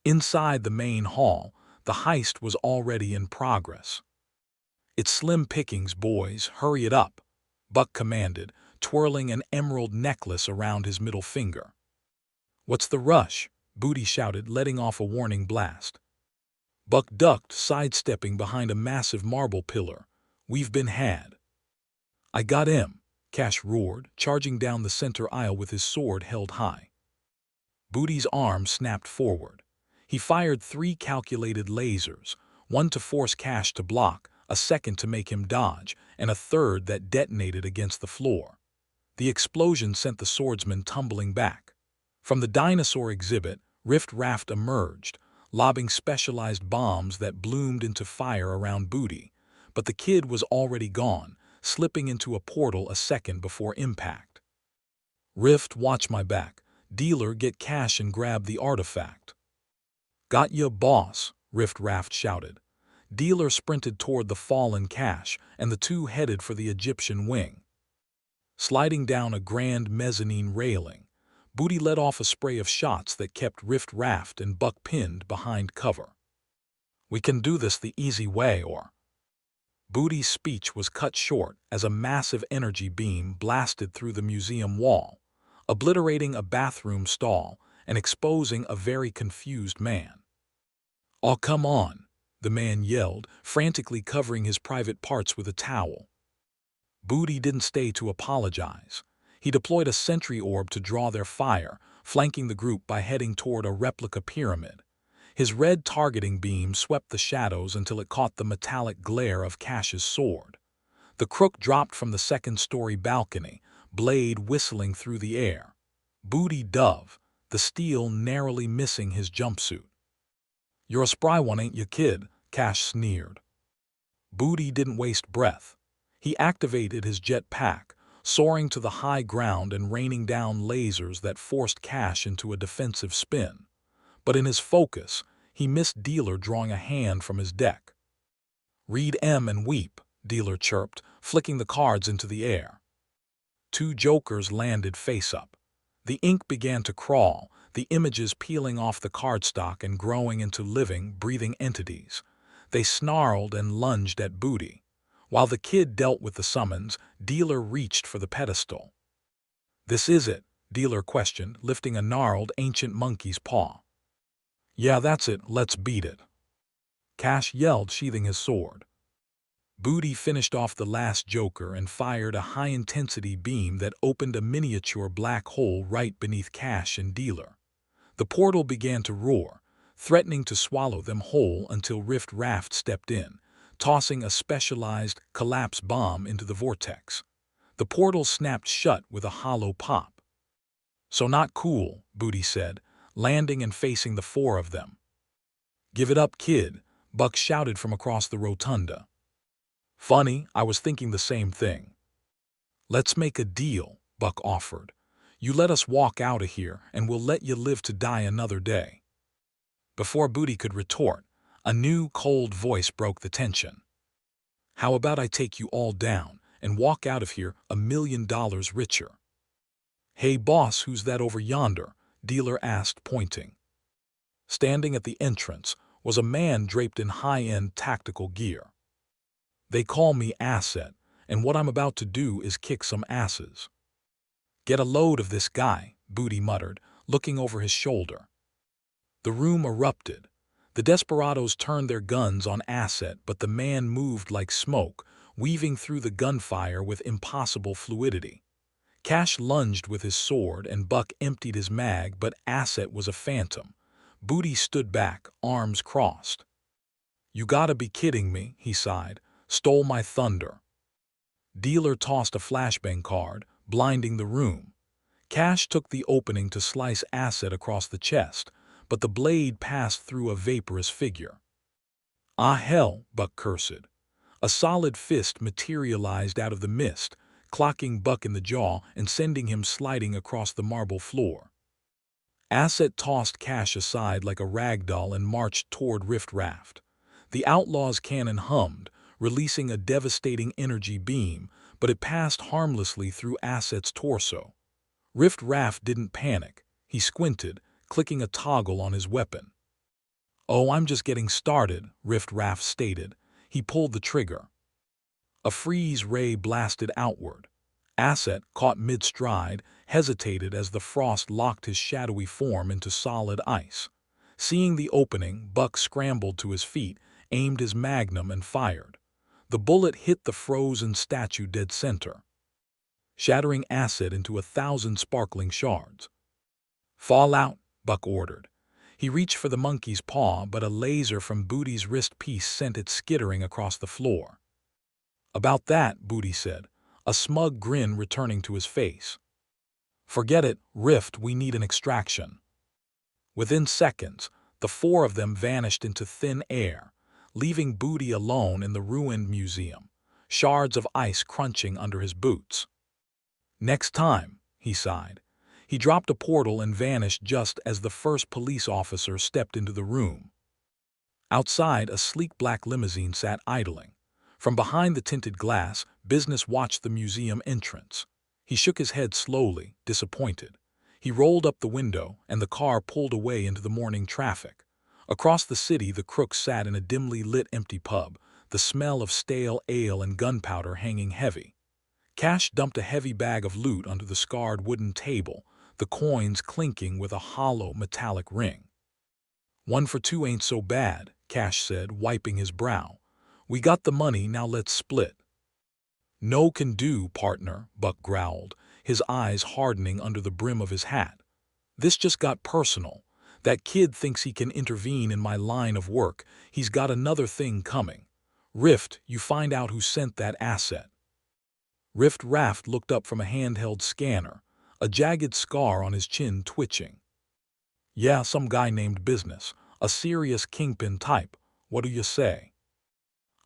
Inside the main hall, the heist was already in progress. "It's slim pickings, boys, hurry it up," Buck commanded, twirling an emerald necklace around his middle finger. "What's the rush?" Booty shouted, letting off a warning blast. Buck ducked, sidestepping behind a massive marble pillar. "We've been had." "I got him," Cash roared, charging down the center aisle with his sword held high. Booty's arm snapped forward. He fired 3 calculated lasers, one to force Cash to block, a second to make him dodge, and a third that detonated against the floor. The explosion sent the swordsman tumbling back. From the dinosaur exhibit, Rift Raft emerged, lobbing specialized bombs that bloomed into fire around Booty, but the kid was already gone, slipping into a portal a second before impact. Rift, watch my back. Dealer, get cash and grab the artifact. Got ya, boss, Rift Raft shouted. Dealer sprinted toward the fallen Cash, and the two headed for the Egyptian wing. Sliding down a grand mezzanine railing, Booty let off a spray of shots that kept Rift Raft and Buck pinned behind cover. We can do this the easy way, or... Booty's speech was cut short as a massive energy beam blasted through the museum wall, obliterating a bathroom stall and exposing a very confused man. "Oh, come on," the man yelled, frantically covering his private parts with a towel. Booty didn't stay to apologize. He deployed a sentry orb to draw their fire, flanking the group by heading toward a replica pyramid. His red targeting beam swept the shadows until it caught the metallic glare of Cash's sword. The crook dropped from the second-story balcony, blade whistling through the air. Booty dove, the steel narrowly missing his jumpsuit. "You're a spry one, ain't you, kid?" Cash sneered. Booty didn't waste breath. He activated his jetpack, soaring to the high ground and raining down lasers that forced Cash into a defensive spin. But in his focus, he missed Dealer drawing a hand from his deck. "Read M and weep," Dealer chirped, flicking the cards into the air. Two jokers landed face-up. The ink began to crawl, the images peeling off the cardstock and growing into living, breathing entities. They snarled and lunged at Booty. While the kid dealt with the summons, Dealer reached for the pedestal. "This is it?" Dealer questioned, lifting a gnarled, ancient monkey's paw. "Yeah, that's it, let's beat it," Cash yelled, sheathing his sword. Booty finished off the last joker and fired a high-intensity beam that opened a miniature black hole right beneath Cash and Dealer. The portal began to roar, threatening to swallow them whole until Rift Raft stepped in, tossing a specialized collapse bomb into the vortex. The portal snapped shut with a hollow pop. "So not cool," Booty said, landing and facing the four of them. "Give it up, kid," Buck shouted from across the rotunda. "Funny, I was thinking the same thing." "Let's make a deal," Buck offered. "You let us walk out of here, and we'll let you live to die another day." Before Booty could retort, a new, cold voice broke the tension. "How about I take you all down and walk out of here $1 million richer?" "Hey, boss, who's that over yonder?" Dealer asked, pointing. Standing at the entrance was a man draped in high-end tactical gear. "They call me Asset, and what I'm about to do is kick some asses." "Get a load of this guy," Booty muttered, looking over his shoulder. The room erupted. The desperados turned their guns on Asset, but the man moved like smoke, weaving through the gunfire with impossible fluidity. Cash lunged with his sword, and Buck emptied his mag, but Asset was a phantom. Booty stood back, arms crossed. "You gotta be kidding me," he sighed. "Stole my thunder." Dealer tossed a flashbang card, blinding the room. Cash took the opening to slice Asset across the chest, but the blade passed through a vaporous figure. "Ah, hell," Buck cursed. A solid fist materialized out of the mist, clocking Buck in the jaw and sending him sliding across the marble floor. Asset tossed Cash aside like a rag doll and marched toward Rift Raft. The outlaw's cannon hummed, releasing a devastating energy beam, but it passed harmlessly through Asset's torso. Rift Raft didn't panic. He squinted, clicking a toggle on his weapon. "Oh, I'm just getting started," Rift Raft stated. He pulled the trigger. A freeze ray blasted outward. Asset, caught mid-stride, hesitated as the frost locked his shadowy form into solid ice. Seeing the opening, Buck scrambled to his feet, aimed his magnum and fired. The bullet hit the frozen statue dead center, shattering Asset into 1,000 sparkling shards. "Fall out," Buck ordered. He reached for the monkey's paw, but a laser from Booty's wrist piece sent it skittering across the floor. "About that," Booty said, a smug grin returning to his face. "Forget it, Rift, we need an extraction." Within seconds, the four of them vanished into thin air, leaving Booty alone in the ruined museum, shards of ice crunching under his boots. "Next time," he sighed. He dropped a portal and vanished just as the first police officer stepped into the room. Outside, a sleek black limousine sat idling. From behind the tinted glass, Business watched the museum entrance. He shook his head slowly, disappointed. He rolled up the window, and the car pulled away into the morning traffic. Across the city, the crooks sat in a dimly lit empty pub, the smell of stale ale and gunpowder hanging heavy. Cash dumped a heavy bag of loot onto the scarred wooden table, the coins clinking with a hollow metallic ring. "1 for 2 ain't so bad," Cash said, wiping his brow. "We got the money, now let's split." "No can do, partner," Buck growled, his eyes hardening under the brim of his hat. "This just got personal. That kid thinks he can intervene in my line of work. He's got another thing coming. Rift, you find out who sent that asset." Rift Raft looked up from a handheld scanner, a jagged scar on his chin twitching. "Yeah, some guy named Business, a serious kingpin type. What do you say?"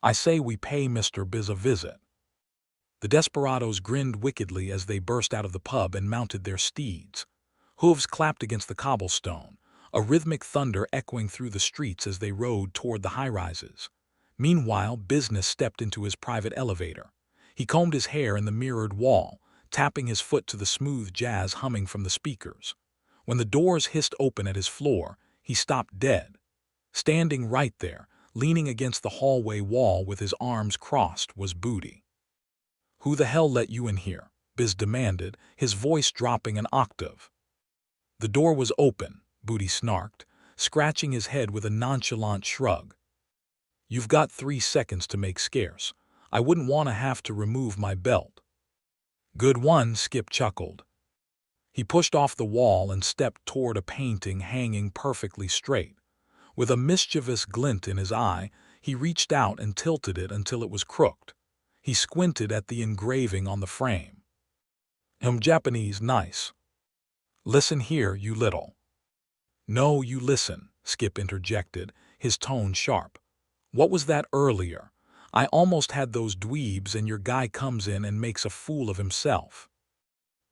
"I say we pay Mr. Biz a visit." The desperados grinned wickedly as they burst out of the pub and mounted their steeds. Hooves clapped against the cobblestone, a rhythmic thunder echoing through the streets as they rode toward the high-rises. Meanwhile, Business stepped into his private elevator. He combed his hair in the mirrored wall, tapping his foot to the smooth jazz humming from the speakers. When the doors hissed open at his floor, he stopped dead. Standing right there, leaning against the hallway wall with his arms crossed, was Booty. "Who the hell let you in here?" Biz demanded, his voice dropping an octave. "The door was open," Booty snarked, scratching his head with a nonchalant shrug. "You've got 3 seconds to make scarce. I wouldn't want to have to remove my belt." "Good one," Skip chuckled. He pushed off the wall and stepped toward a painting hanging perfectly straight. With a mischievous glint in his eye, he reached out and tilted it until it was crooked. He squinted at the engraving on the frame. Japanese, nice." "Listen here, you little—" "No, you listen," Skip interjected, his tone sharp. "What was that earlier? I almost had those dweebs and your guy comes in and makes a fool of himself."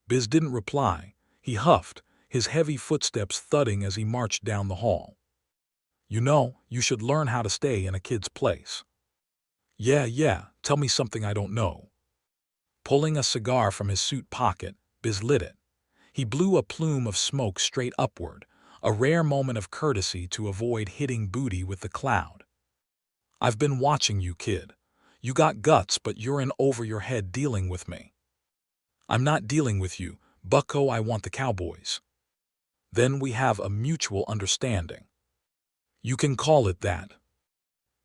Biz didn't reply. He huffed, his heavy footsteps thudding as he marched down the hall. "You know, you should learn how to stay in a kid's place." Yeah, tell me something I don't know." Pulling a cigar from his suit pocket, Biz lit it. He blew a plume of smoke straight upward, a rare moment of courtesy to avoid hitting Booty with the cloud. "I've been watching you, kid. You got guts, but you're in over your head dealing with me." "I'm not dealing with you, bucko. I want the cowboys." "Then we have a mutual understanding." "You can call it that."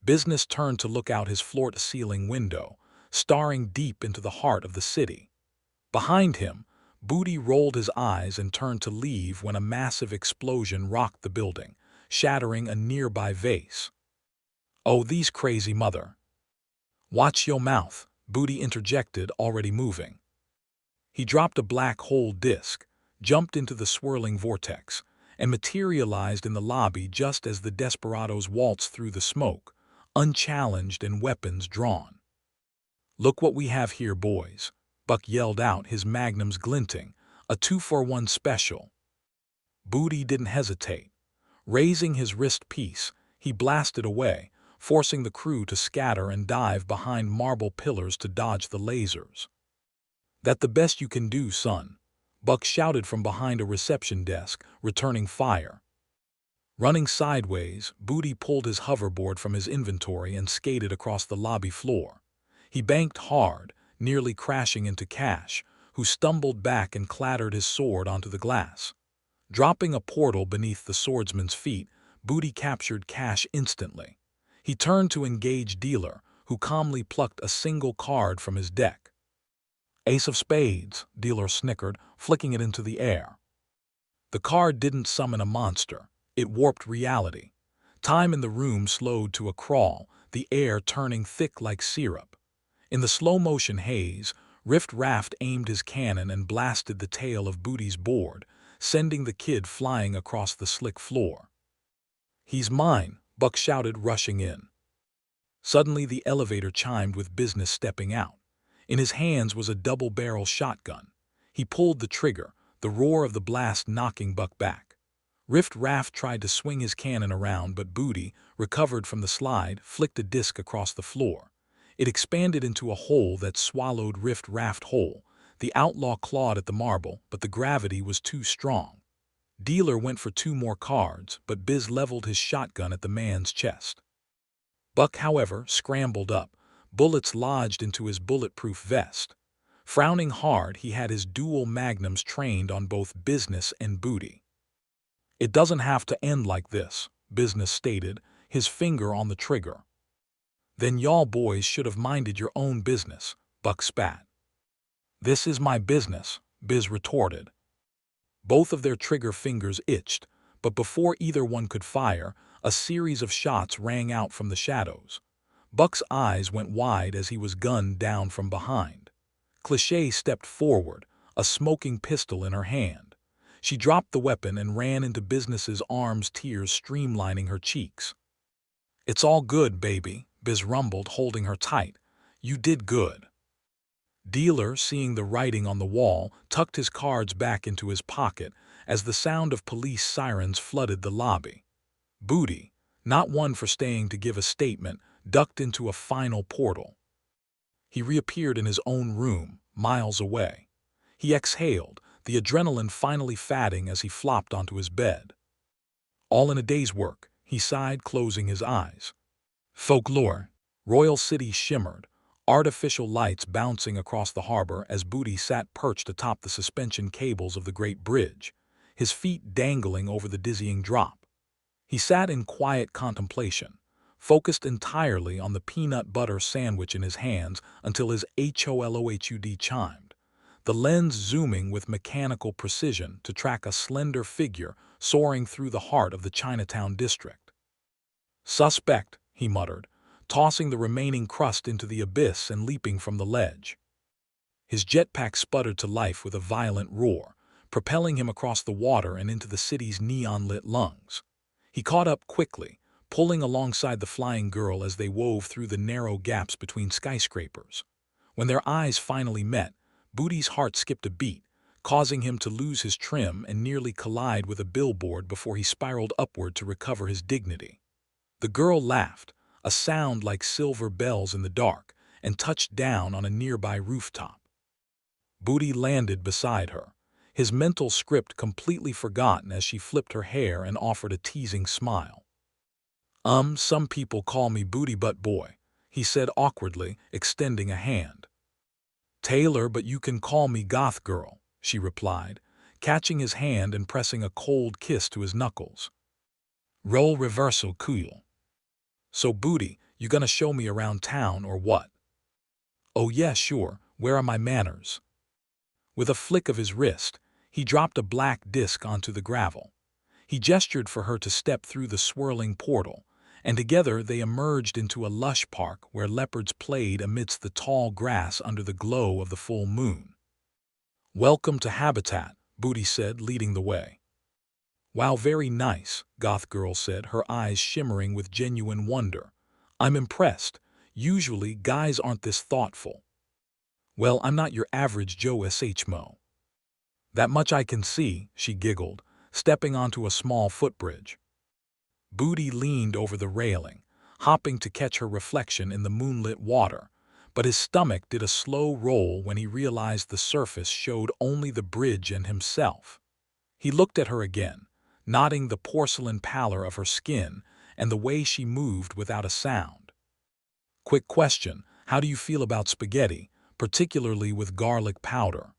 Business turned to look out his floor-to-ceiling window, staring deep into the heart of the city. Behind him, Booty rolled his eyes and turned to leave when a massive explosion rocked the building, shattering a nearby vase. "Oh, these crazy mother—" "Watch yo' mouth," Booty interjected, already moving. He dropped a black hole disc, jumped into the swirling vortex, and materialized in the lobby just as the desperados waltzed through the smoke, unchallenged and weapons drawn. "Look what we have here, boys," Buck yelled out, his magnums glinting. "A 2-for-1 special." Booty didn't hesitate. Raising his wrist piece, he blasted away, forcing the crew to scatter and dive behind marble pillars to dodge the lasers. "That the best you can do, son?" Buck shouted from behind a reception desk, returning fire. Running sideways, Booty pulled his hoverboard from his inventory and skated across the lobby floor. He banked hard, nearly crashing into Cash, who stumbled back and clattered his sword onto the glass. Dropping a portal beneath the swordsman's feet, Booty captured Cash instantly. He turned to engage Dealer, who calmly plucked a single card from his deck. "Ace of spades," Dealer snickered, flicking it into the air. The card didn't summon a monster. It warped reality. Time in the room slowed to a crawl, the air turning thick like syrup. In the slow-motion haze, Rift Raft aimed his cannon and blasted the tail of Booty's board, sending the kid flying across the slick floor. "He's mine," Buck shouted, rushing in. Suddenly the elevator chimed with Business stepping out. In his hands was a double-barrel shotgun. He pulled the trigger, the roar of the blast knocking Buck back. Rift Raft tried to swing his cannon around, but Booty, recovered from the slide, flicked a disc across the floor. It expanded into a hole that swallowed Rift Raft whole. The outlaw clawed at the marble, but the gravity was too strong. Dealer went for 2 more cards, but Biz leveled his shotgun at the man's chest. Buck, however, scrambled up. Bullets lodged into his bulletproof vest. Frowning hard, he had his dual magnums trained on both Business and Booty. "It doesn't have to end like this," Business stated, his finger on the trigger. "Then y'all boys should have minded your own business," Buck spat. "This is my business," Biz retorted. Both of their trigger fingers itched, but before either one could fire, a series of shots rang out from the shadows. Buck's eyes went wide as he was gunned down from behind. Cliché stepped forward, a smoking pistol in her hand. She dropped the weapon and ran into Business's arms, tears streamlining her cheeks. "It's all good, baby," Biz rumbled, holding her tight. "You did good." Dealer, seeing the writing on the wall, tucked his cards back into his pocket as the sound of police sirens flooded the lobby. Booty, not one for staying to give a statement, ducked into a final portal. He reappeared in his own room, miles away. He exhaled, the adrenaline finally fatting as he flopped onto his bed. "All in a day's work," he sighed, closing his eyes. Folklore. Royal City shimmered, artificial lights bouncing across the harbor as Booty sat perched atop the suspension cables of the Great Bridge, his feet dangling over the dizzying drop. He sat in quiet contemplation, focused entirely on the peanut butter sandwich in his hands until his HOLOHUD chimed, the lens zooming with mechanical precision to track a slender figure soaring through the heart of the Chinatown district. "Suspect," he muttered, tossing the remaining crust into the abyss and leaping from the ledge. His jetpack sputtered to life with a violent roar, propelling him across the water and into the city's neon-lit lungs. He caught up quickly, pulling alongside the flying girl as they wove through the narrow gaps between skyscrapers. When their eyes finally met, Booty's heart skipped a beat, causing him to lose his trim and nearly collide with a billboard before he spiraled upward to recover his dignity. The girl laughed, a sound like silver bells in the dark, and touched down on a nearby rooftop. Booty landed beside her, his mental script completely forgotten as she flipped her hair and offered a teasing smile. Some people call me Booty Butt Boy," he said awkwardly, extending a hand. "Taylor, but you can call me Goth Girl," she replied, catching his hand and pressing a cold kiss to his knuckles. Role reversal cool. "So Booty, you gonna show me around town or what?" "Oh yeah, sure, where are my manners?" With a flick of his wrist, he dropped a black disc onto the gravel. He gestured for her to step through the swirling portal, and together they emerged into a lush park where leopards played amidst the tall grass under the glow of the full moon. "Welcome to Habitat," Booty said, leading the way. "Wow, very nice," Goth Girl said, her eyes shimmering with genuine wonder. "I'm impressed. Usually, guys aren't this thoughtful." "Well, I'm not your average Joe SHMO." "That much I can see," she giggled, stepping onto a small footbridge. Booty leaned over the railing, hopping to catch her reflection in the moonlit water, but his stomach did a slow roll when he realized the surface showed only the bridge and himself. He looked at her again, nodding the porcelain pallor of her skin and the way she moved without a sound. "Quick question, how do you feel about spaghetti, particularly with garlic powder?"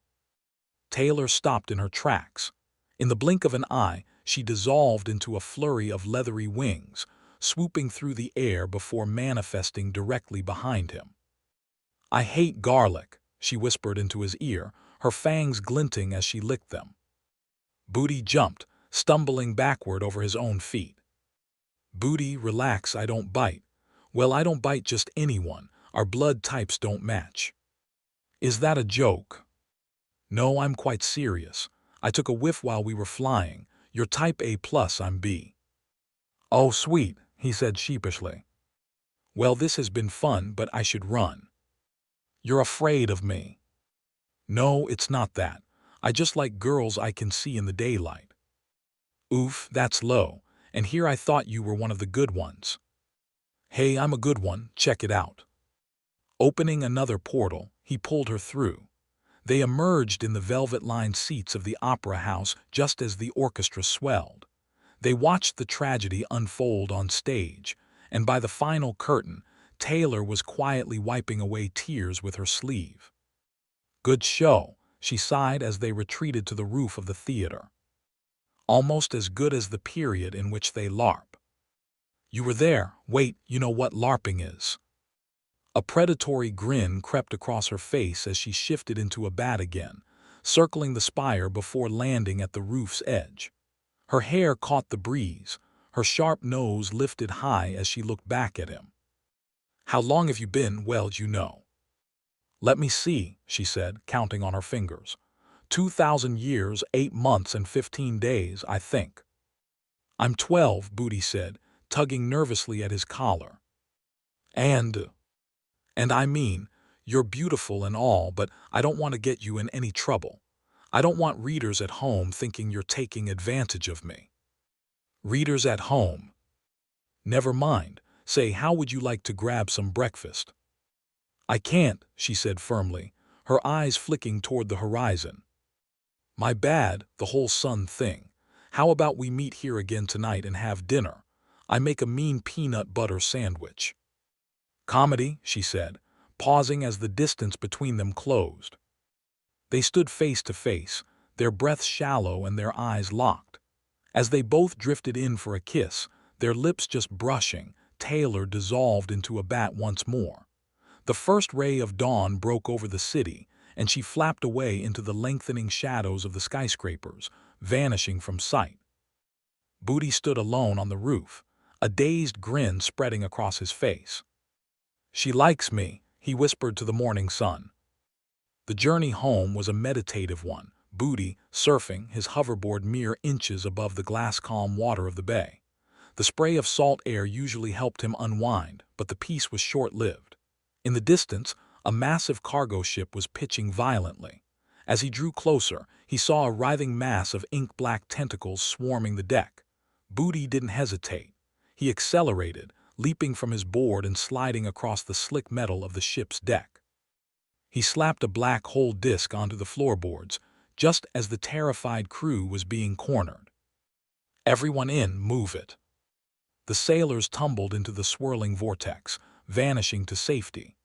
Taylor stopped in her tracks. In the blink of an eye, she dissolved into a flurry of leathery wings, swooping through the air before manifesting directly behind him. "I hate garlic," she whispered into his ear, her fangs glinting as she licked them. Booty jumped, stumbling backward over his own feet. "Booty, relax, I don't bite." "Well, I don't bite just anyone. Our blood types don't match." "Is that a joke?" "No, I'm quite serious. I took a whiff while we were flying. You're type A+, I'm B." "Oh, sweet," he said sheepishly. "Well, this has been fun, but I should run." "You're afraid of me." "No, it's not that. I just like girls I can see in the daylight." "Oof, that's low. And here I thought you were one of the good ones." "Hey, I'm a good one, check it out." Opening another portal, he pulled her through. They emerged in the velvet-lined seats of the opera house just as the orchestra swelled. They watched the tragedy unfold on stage, and by the final curtain, Taylor was quietly wiping away tears with her sleeve. "Good show," she sighed as they retreated to the roof of the theater. "Almost as good as the period in which they LARP." "You were there. Wait, you know what LARPing is?" A predatory grin crept across her face as she shifted into a bat again, circling the spire before landing at the roof's edge. Her hair caught the breeze, her sharp nose lifted high as she looked back at him. "How long have you been, well, you know?" "Let me see," she said, counting on her fingers. 2,000 years, 8 months, and 15 days, I think." "I'm 12, Booty said, tugging nervously at his collar. And I mean, you're beautiful and all, but I don't want to get you in any trouble. I don't want readers at home thinking you're taking advantage of me." "Readers at home?" "Never mind. Say, how would you like to grab some breakfast?" "I can't," she said firmly, her eyes flicking toward the horizon. "My bad, the whole sun thing. How about we meet here again tonight and have dinner? I make a mean peanut butter sandwich." "Comedy," she said, pausing as the distance between them closed. They stood face to face, their breaths shallow and their eyes locked. As they both drifted in for a kiss, their lips just brushing, Taylor dissolved into a bat once more. The first ray of dawn broke over the city, and she flapped away into the lengthening shadows of the skyscrapers, vanishing from sight. Booty stood alone on the roof, a dazed grin spreading across his face. "She likes me," he whispered to the morning sun. The journey home was a meditative one, Booty surfing his hoverboard mere inches above the glass-calm water of the bay. The spray of salt air usually helped him unwind, but the peace was short-lived. In the distance, a massive cargo ship was pitching violently. As he drew closer, he saw a writhing mass of ink-black tentacles swarming the deck. Booty didn't hesitate. He accelerated, leaping from his board and sliding across the slick metal of the ship's deck. He slapped a black hole disc onto the floorboards, just as the terrified crew was being cornered. "Everyone in, move it." The sailors tumbled into the swirling vortex, vanishing to safety.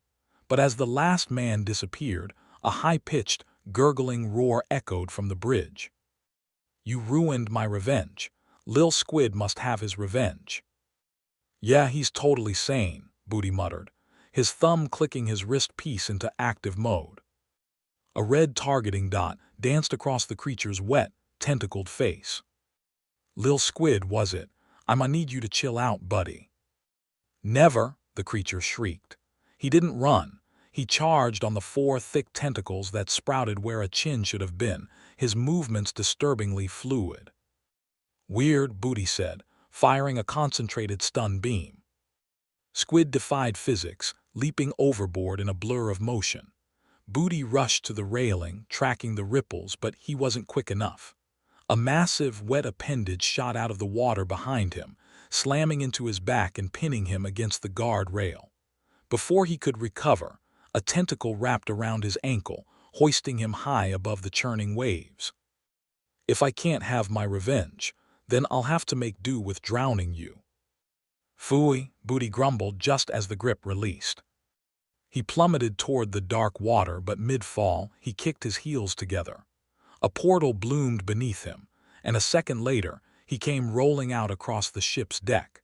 But as the last man disappeared, a high-pitched, gurgling roar echoed from the bridge. "You ruined my revenge. Lil Squid must have his revenge." "Yeah, he's totally sane," Booty muttered, his thumb clicking his wrist piece into active mode. A red targeting dot danced across the creature's wet, tentacled face. "Lil Squid, was it? I'ma need you to chill out, buddy." "Never," the creature shrieked. He didn't run. He charged on the 4 thick tentacles that sprouted where a chin should have been, his movements disturbingly fluid. "Weird," Booty said, firing a concentrated stun beam. Squid defied physics, leaping overboard in a blur of motion. Booty rushed to the railing, tracking the ripples, but he wasn't quick enough. A massive, wet appendage shot out of the water behind him, slamming into his back and pinning him against the guard rail. Before he could recover, a tentacle wrapped around his ankle, hoisting him high above the churning waves. "If I can't have my revenge, then I'll have to make do with drowning you." "Phooey," Booty grumbled just as the grip released. He plummeted toward the dark water, but mid-fall, he kicked his heels together. A portal bloomed beneath him, and a second later, he came rolling out across the ship's deck.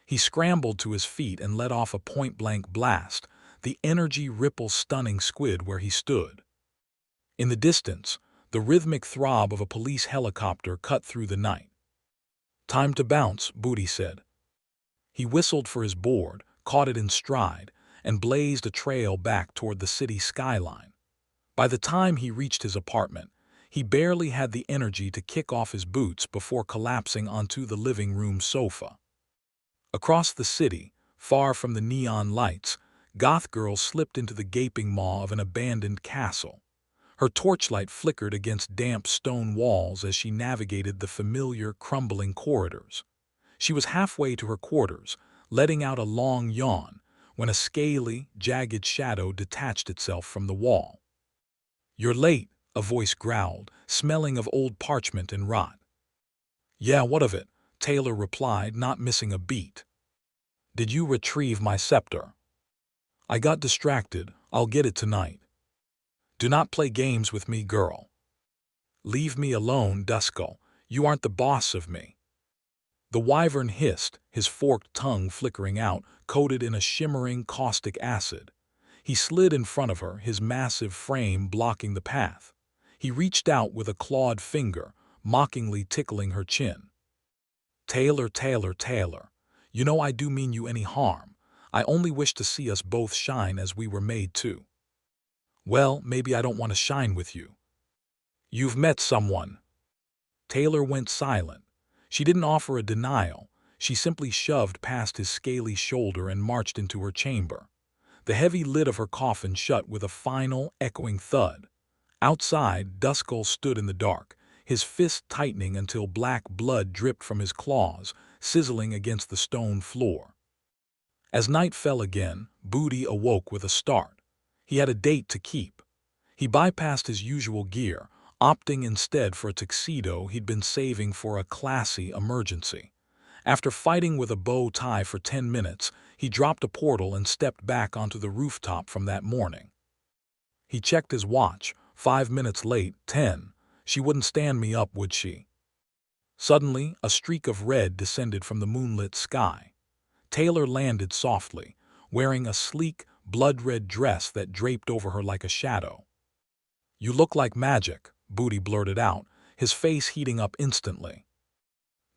He scrambled to his feet and let off a point-blank blast, the energy ripple stunning Squid where he stood. In the distance, the rhythmic throb of a police helicopter cut through the night. "Time to bounce," Booty said. He whistled for his board, caught it in stride, and blazed a trail back toward the city skyline. By the time he reached his apartment, he barely had the energy to kick off his boots before collapsing onto the living room sofa. Across the city, far from the neon lights, Goth Girl slipped into the gaping maw of an abandoned castle. Her torchlight flickered against damp stone walls as she navigated the familiar, crumbling corridors. She was halfway to her quarters, letting out a long yawn, when a scaly, jagged shadow detached itself from the wall. "You're late," a voice growled, smelling of old parchment and rot. "Yeah, what of it?" Taylor replied, not missing a beat. "Did you retrieve my scepter?" "I got distracted. I'll get it tonight." "Do not play games with me, girl." "Leave me alone, Duskull. You aren't the boss of me." The wyvern hissed, his forked tongue flickering out, coated in a shimmering caustic acid. He slid in front of her, his massive frame blocking the path. He reached out with a clawed finger, mockingly tickling her chin. "Taylor, Taylor, Taylor, you know I do mean you any harm. I only wish to see us both shine as we were made to." "Well, maybe I don't want to shine with you." "You've met someone." Taylor went silent. She didn't offer a denial. She simply shoved past his scaly shoulder and marched into her chamber. The heavy lid of her coffin shut with a final, echoing thud. Outside, Duskull stood in the dark, his fist tightening until black blood dripped from his claws, sizzling against the stone floor. As night fell again, Booty awoke with a start. He had a date to keep. He bypassed his usual gear, opting instead for a tuxedo he'd been saving for a classy emergency. After fighting with a bow tie for 10 minutes, he dropped a portal and stepped back onto the rooftop from that morning. He checked his watch, 5 minutes late, 10. She wouldn't stand me up, would she? Suddenly, a streak of red descended from the moonlit sky. Taylor landed softly, wearing a sleek, blood-red dress that draped over her like a shadow. "You look like magic," Booty blurted out, his face heating up instantly.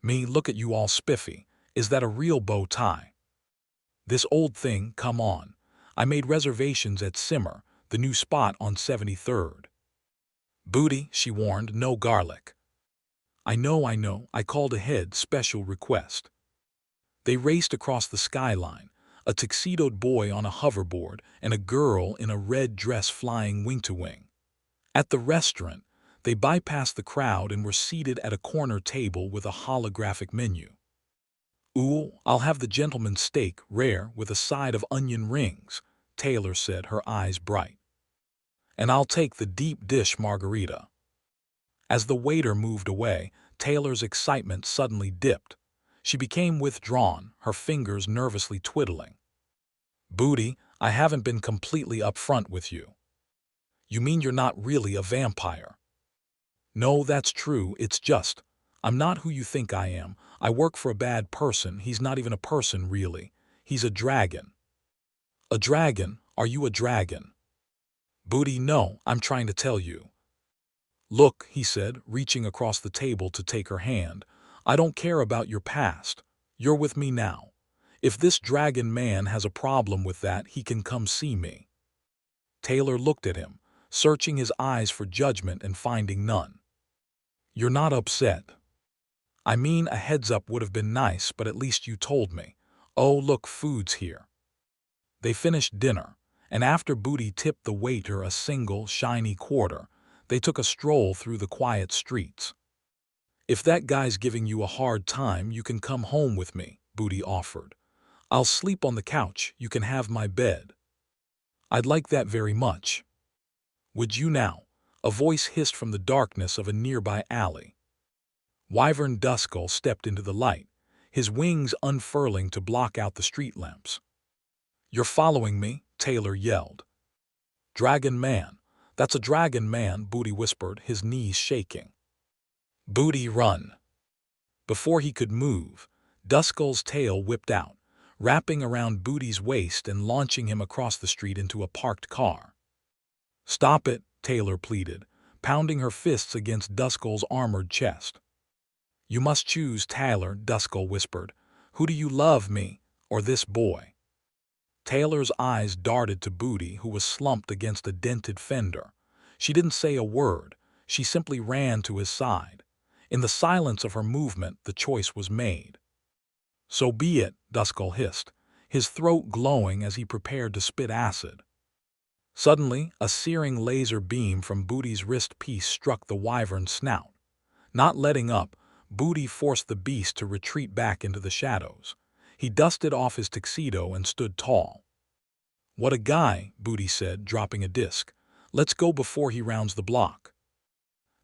"Me, look at you all spiffy. Is that a real bow tie?" "This old thing, come on. I made reservations at Simmer, the new spot on 73rd. "Booty," she warned, "no garlic." I know, I called ahead, special request." They raced across the skyline, a tuxedoed boy on a hoverboard and a girl in a red dress flying wing to wing. At the restaurant, they bypassed the crowd and were seated at a corner table with a holographic menu. "Ooh, I'll have the gentleman's steak, rare, with a side of onion rings," Taylor said, her eyes bright. "And I'll take the deep dish margarita." As the waiter moved away, Taylor's excitement suddenly dipped. She became withdrawn, her fingers nervously twiddling. "Booty, I haven't been completely upfront with you." "You mean you're not really a vampire?" "No, that's true, it's just, I'm not who you think I am. I work for a bad person. He's not even a person, really. He's a dragon." "A dragon? Are you a dragon?" "Booty, no, I'm trying to tell you." "Look," he said, reaching across the table to take her hand, "I don't care about your past. You're with me now. If this dragon man has a problem with that, he can come see me." Taylor looked at him, searching his eyes for judgment and finding none. "You're not upset?" "I mean, a heads-up would have been nice, but at least you told me. Oh, look, food's here." They finished dinner, and after Booty tipped the waiter a single, shiny quarter, they took a stroll through the quiet streets. "If that guy's giving you a hard time, you can come home with me," Booty offered. "I'll sleep on the couch. You can have my bed." "I'd like that very much." "Would you now?" A voice hissed from the darkness of a nearby alley. Wyvern Duskull stepped into the light, his wings unfurling to block out the street lamps. "You're following me?" Taylor yelled. "Dragon man. That's a dragon man," Booty whispered, his knees shaking. "Booty, run." Before he could move, Duskull's tail whipped out, wrapping around Booty's waist and launching him across the street into a parked car. "Stop it," Taylor pleaded, pounding her fists against Duskull's armored chest. "You must choose, Taylor," Duskull whispered. "Who do you love, me or this boy?" Taylor's eyes darted to Booty, who was slumped against a dented fender. She didn't say a word. She simply ran to his side. In the silence of her movement, the choice was made. "So be it," Duskull hissed, his throat glowing as he prepared to spit acid. Suddenly, a searing laser beam from Booty's wrist piece struck the wyvern's snout. Not letting up, Booty forced the beast to retreat back into the shadows. He dusted off his tuxedo and stood tall. "What a guy," Booty said, dropping a disc. "Let's go before he rounds the block."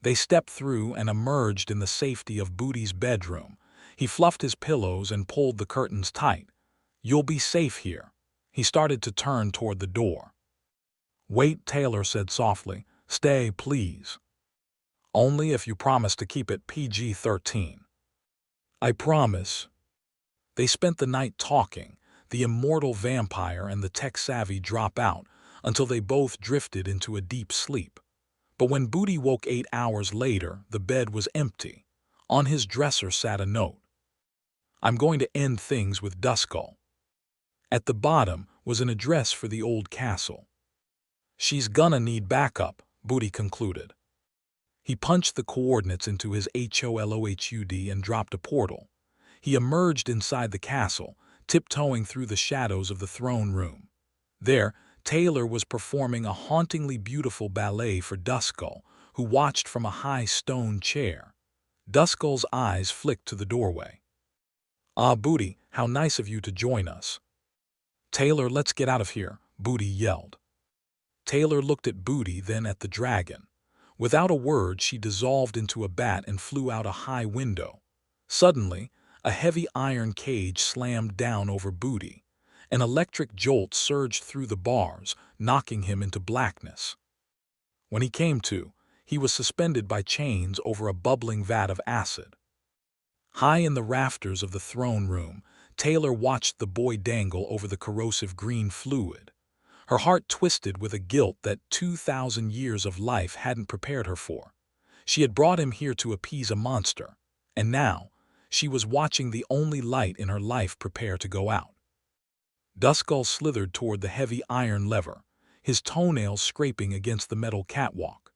They stepped through and emerged in the safety of Booty's bedroom. He fluffed his pillows and pulled the curtains tight. "You'll be safe here." He started to turn toward the door. "Wait," Taylor said softly. "Stay, please. Only if you promise to keep it PG-13. "I promise." They spent the night talking, the immortal vampire and the tech-savvy dropout, until they both drifted into a deep sleep. But when Booty woke 8 hours later, the bed was empty. On his dresser sat a note. "I'm going to end things with Duskull." At the bottom was an address for the old castle. "She's gonna need backup," Booty concluded. He punched the coordinates into his HOLOHUD and dropped a portal. He emerged inside the castle, tiptoeing through the shadows of the throne room. There, Taylor was performing a hauntingly beautiful ballet for Duskull, who watched from a high stone chair. Duskull's eyes flicked to the doorway. "Ah, Booty, how nice of you to join us." "Taylor, let's get out of here," Booty yelled. Taylor looked at Booty, then at the dragon. Without a word, she dissolved into a bat and flew out a high window. Suddenly, a heavy iron cage slammed down over Booty. An electric jolt surged through the bars, knocking him into blackness. When he came to, he was suspended by chains over a bubbling vat of acid. High in the rafters of the throne room, Taylor watched the boy dangle over the corrosive green fluid. Her heart twisted with a guilt that 2,000 years of life hadn't prepared her for. She had brought him here to appease a monster, and now she was watching the only light in her life prepare to go out. Duskull slithered toward the heavy iron lever, his toenails scraping against the metal catwalk.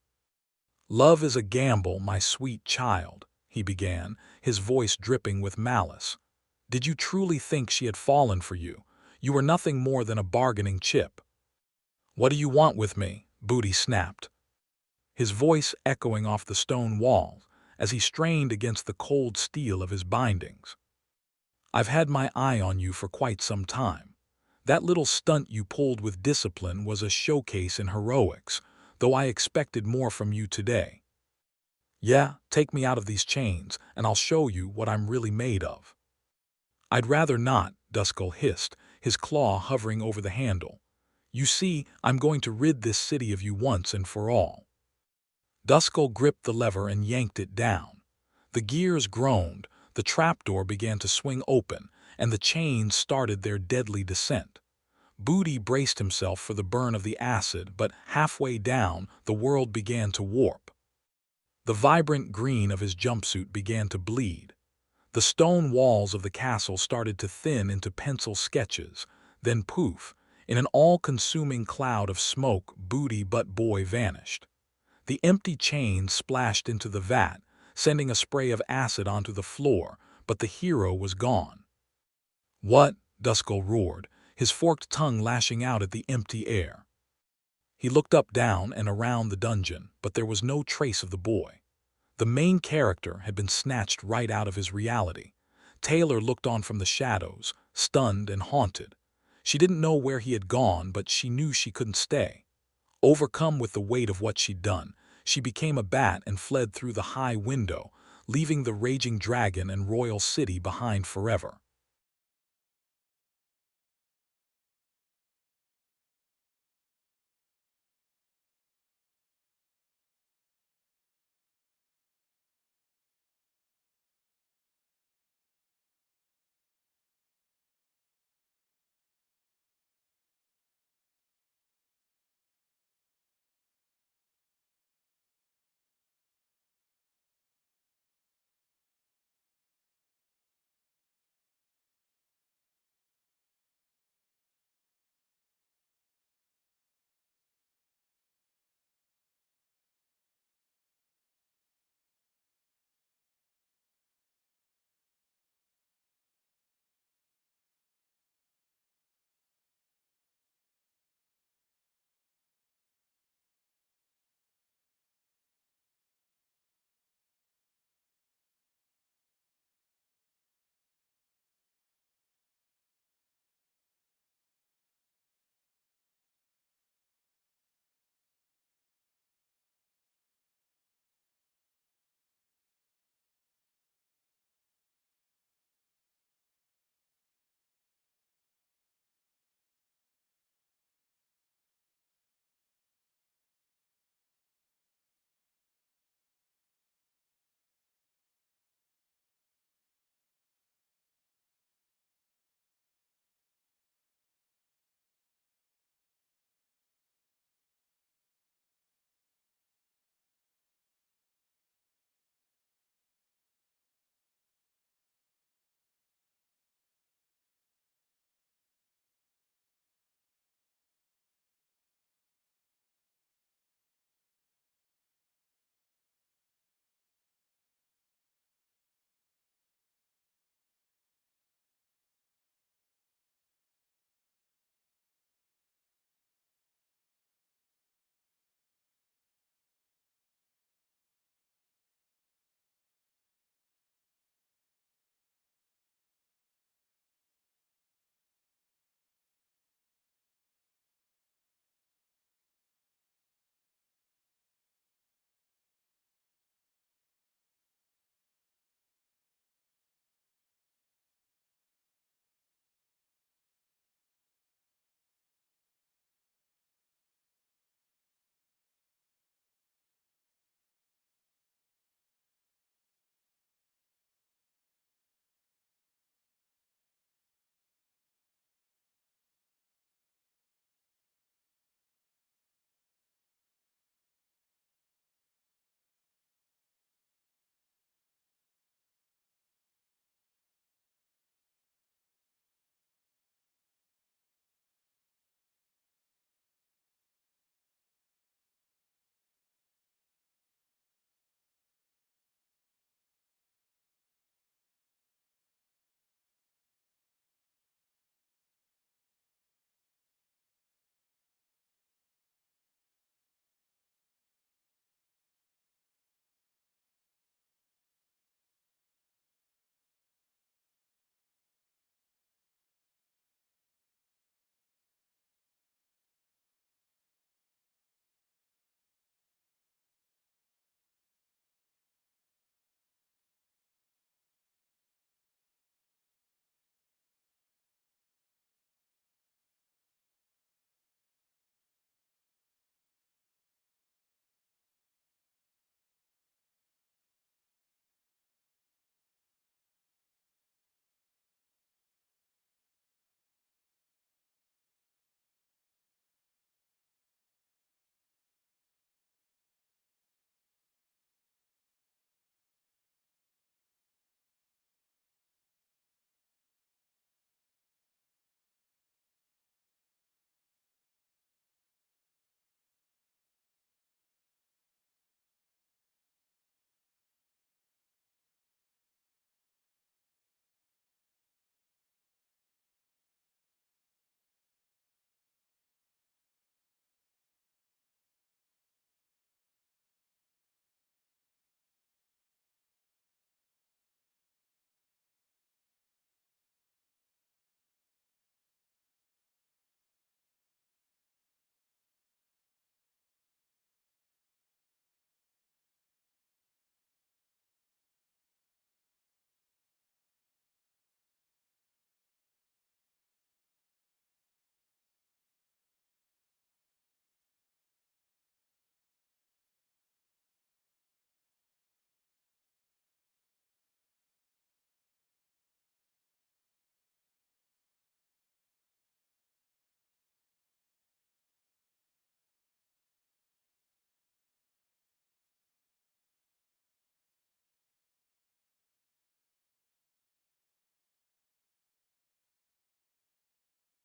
"Love is a gamble, my sweet child," he began, his voice dripping with malice. "Did you truly think she had fallen for you? You were nothing more than a bargaining chip." "What do you want with me?" Booty snapped, his voice echoing off the stone walls as he strained against the cold steel of his bindings. "I've had my eye on you for quite some time. That little stunt you pulled with discipline was a showcase in heroics, though I expected more from you today. Yeah, take me out of these chains, and I'll show you what I'm really made of." "I'd rather not," Duskull hissed, his claw hovering over the handle. "You see, I'm going to rid this city of you once and for all." Duskull gripped the lever and yanked it down. The gears groaned, the trapdoor began to swing open, and the chains started their deadly descent. Booty braced himself for the burn of the acid, but halfway down, the world began to warp. The vibrant green of his jumpsuit began to bleed. The stone walls of the castle started to thin into pencil sketches, then poof, in an all-consuming cloud of smoke, Booty but boy vanished. The empty chains splashed into the vat, sending a spray of acid onto the floor, but the hero was gone. "What?" Duskull roared, his forked tongue lashing out at the empty air. He looked up, down, and around the dungeon, but there was no trace of the boy. The main character had been snatched right out of his reality. Taylor looked on from the shadows, stunned and haunted. She didn't know where he had gone, but she knew she couldn't stay. Overcome with the weight of what she'd done, she became a bat and fled through the high window, leaving the raging dragon and royal city behind forever.